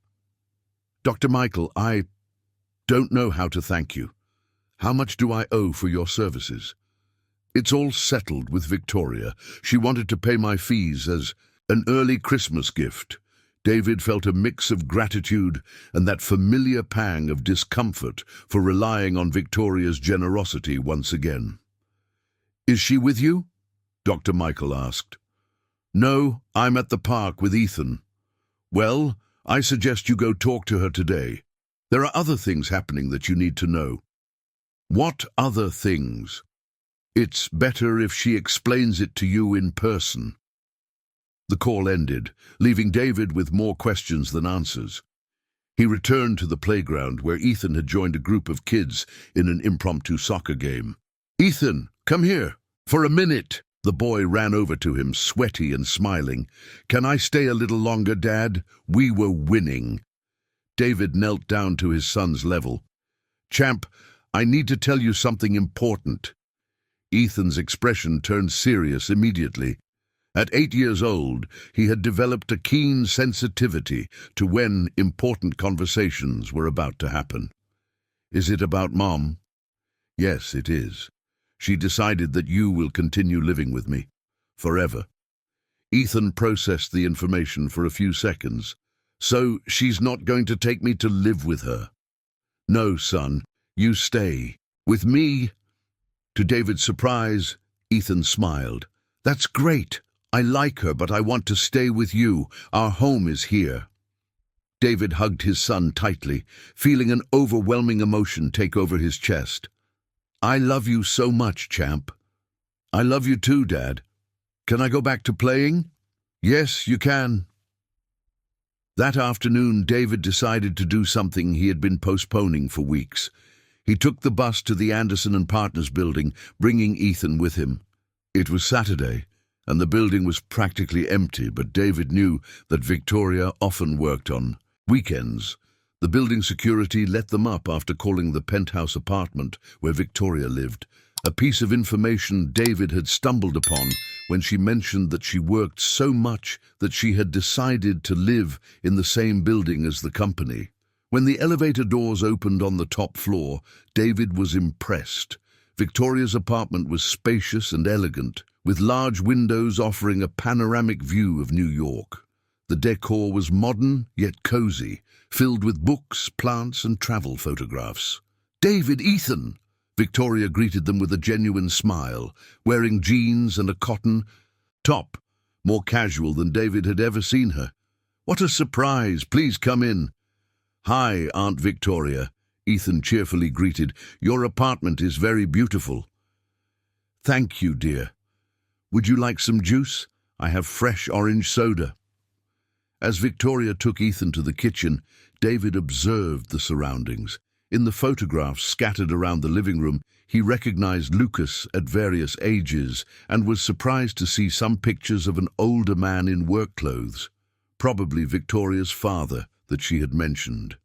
"Dr. Michael, I don't know how to thank you. How much do I owe for your services?" "It's all settled with Victoria. She wanted to pay my fees as an early Christmas gift." David felt a mix of gratitude and that familiar pang of discomfort for relying on Victoria's generosity once again. "Is she with you?" Dr. Michael asked. "No, I'm at the park with Ethan." "Well, I suggest you go talk to her today. There are other things happening that you need to know." "What other things?" "It's better if she explains it to you in person." The call ended, leaving David with more questions than answers. He returned to the playground where Ethan had joined a group of kids in an impromptu soccer game. "Ethan, come here. For a minute." The boy ran over to him, sweaty and smiling. "Can I stay a little longer, Dad? We were winning." David knelt down to his son's level. "Champ, I need to tell you something important." Ethan's expression turned serious immediately. At 8 years old, he had developed a keen sensitivity to when important conversations were about to happen. "Is it about Mom?" "Yes, it is. She decided that you will continue living with me. Forever." Ethan processed the information for a few seconds. "So she's not going to take me to live with her?" "No, son. You stay. With me." To David's surprise, Ethan smiled. "That's great. I like her, but I want to stay with you. Our home is here." David hugged his son tightly, feeling an overwhelming emotion take over his chest. "I love you so much, champ." "I love you too, Dad. Can I go back to playing?" "Yes, you can." That afternoon, David decided to do something he had been postponing for weeks. He took the bus to the Anderson and Partners building, bringing Ethan with him. It was Saturday, and the building was practically empty, but David knew that Victoria often worked on weekends. The building security let them up after calling the penthouse apartment where Victoria lived, a piece of information David had stumbled upon when she mentioned that she worked so much that she had decided to live in the same building as the company. When the elevator doors opened on the top floor, David was impressed. Victoria's apartment was spacious and elegant, with large windows offering a panoramic view of New York. The decor was modern yet cozy, filled with books, plants, and travel photographs. "David, Ethan!" Victoria greeted them with a genuine smile, wearing jeans and a cotton top, more casual than David had ever seen her. "What a surprise! Please come in." "Hi, Aunt Victoria," Ethan cheerfully greeted. "Your apartment is very beautiful." "Thank you, dear. Would you like some juice? I have fresh orange soda." As Victoria took Ethan to the kitchen, David observed the surroundings. In the photographs scattered around the living room, he recognized Lucas at various ages and was surprised to see some pictures of an older man in work clothes, probably Victoria's father that she had mentioned.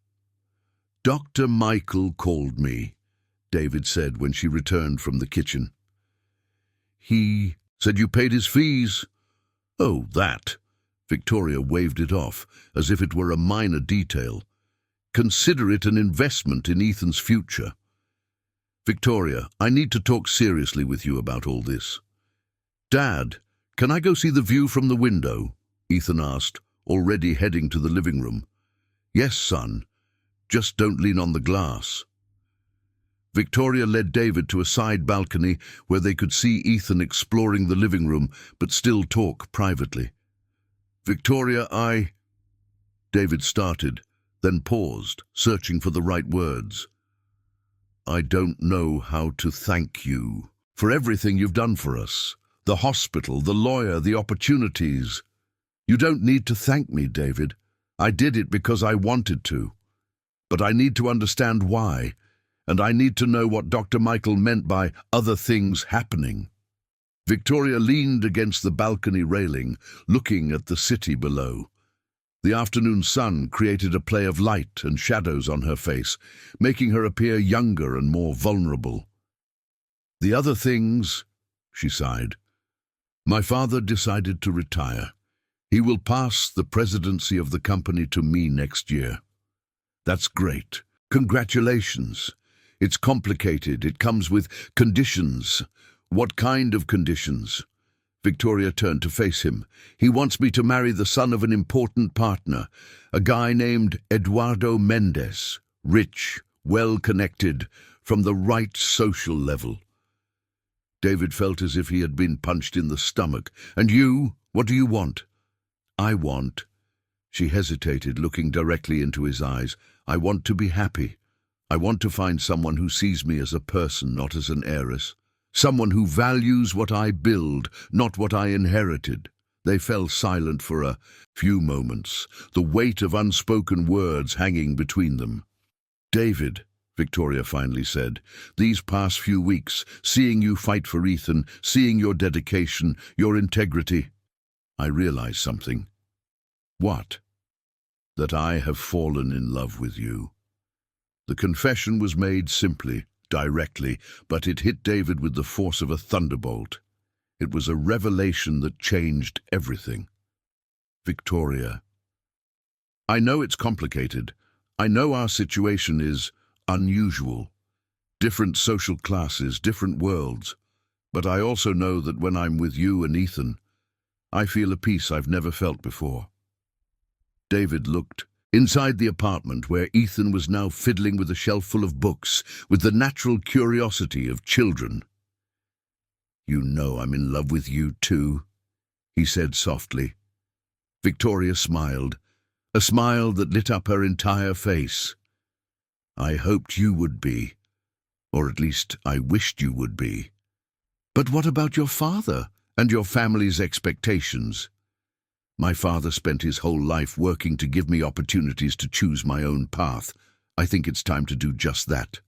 "Dr. Michael called me," David said when she returned from the kitchen. "He said you paid his fees." "Oh, that." Victoria waved it off, as if it were a minor detail. "Consider it an investment in Ethan's future." "Victoria, I need to talk seriously with you about all this." "Dad, can I go see the view from the window?" Ethan asked, already heading to the living room. "Yes, son. Just don't lean on the glass." Victoria led David to a side balcony where they could see Ethan exploring the living room but still talk privately. "Victoria, David started, then paused, searching for the right words. "I don't know how to thank you for everything you've done for us. The hospital, the lawyer, the opportunities. You don't need to thank me, David. I did it because I wanted to. But I need to understand why, and I need to know what Dr. Michael meant by other things happening." Victoria leaned against the balcony railing, looking at the city below. The afternoon sun created a play of light and shadows on her face, making her appear younger and more vulnerable. "The other things," she sighed. "My father decided to retire. He will pass the presidency of the company to me next year." "That's great. Congratulations. It's complicated. It comes with conditions." "What kind of conditions?" Victoria turned to face him. "He wants me to marry the son of an important partner, a guy named Eduardo Mendes, rich, well-connected, from the right social level." David felt as if he had been punched in the stomach. "And you? What do you want?" "I want—" She hesitated, looking directly into his eyes. "I want to be happy. I want to find someone who sees me as a person, not as an heiress. Someone who values what I build, not what I inherited." They fell silent for a few moments, the weight of unspoken words hanging between them. "David," Victoria finally said, "these past few weeks, seeing you fight for Ethan, seeing your dedication, your integrity, I realize something." "What?" "That I have fallen in love with you." The confession was made simply, directly, but it hit David with the force of a thunderbolt. It was a revelation that changed everything. "Victoria, I know it's complicated. I know our situation is unusual. Different social classes, different worlds. But I also know that when I'm with you and Ethan, I feel a peace I've never felt before." David looked inside the apartment where Ethan was now fiddling with a shelf full of books, with the natural curiosity of children. "You know I'm in love with you too," he said softly. Victoria smiled, a smile that lit up her entire face. "I hoped you would be, or at least I wished you would be." "But what about your father and your family's expectations?" "My father spent his whole life working to give me opportunities to choose my own path. I think it's time to do just that."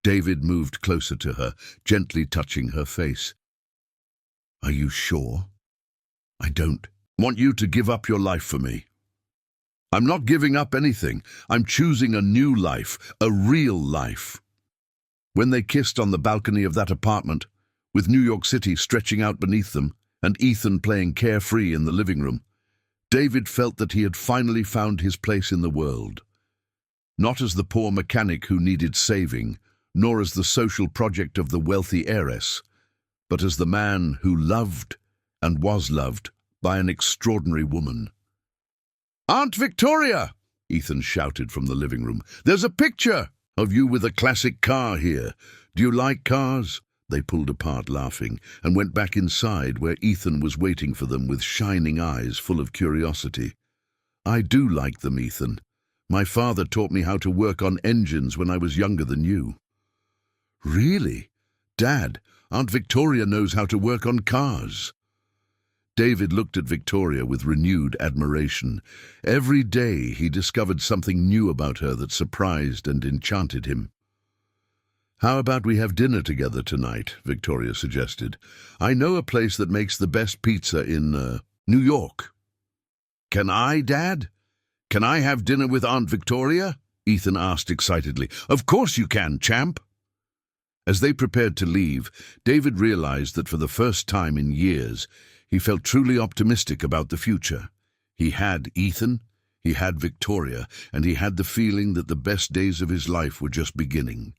David moved closer to her, gently touching her face. "Are you sure? I don't want you to give up your life for me." "I'm not giving up anything. I'm choosing a new life, a real life." When they kissed on the balcony of that apartment, with New York City stretching out beneath them, and Ethan playing carefree in the living room, David felt that he had finally found his place in the world. Not as the poor mechanic who needed saving, nor as the social project of the wealthy heiress, but as the man who loved and was loved by an extraordinary woman. "Aunt Victoria!" Ethan shouted from the living room. "There's a picture of you with a classic car here. Do you like cars?" They pulled apart laughing and went back inside where Ethan was waiting for them with shining eyes full of curiosity. "I do like them, Ethan. My father taught me how to work on engines when I was younger than you." "Really?" Dad, Aunt Victoria knows how to work on cars. David looked at Victoria with renewed admiration. Every day he discovered something new about her that surprised and enchanted him. "How about we have dinner together tonight?" Victoria suggested. "I know a place that makes the best pizza in, New York." "Can I, Dad? Can I have dinner with Aunt Victoria?" Ethan asked excitedly. "Of course you can, champ." As they prepared to leave, David realized that for the first time in years, he felt truly optimistic about the future. He had Ethan, he had Victoria, and he had the feeling that the best days of his life were just beginning.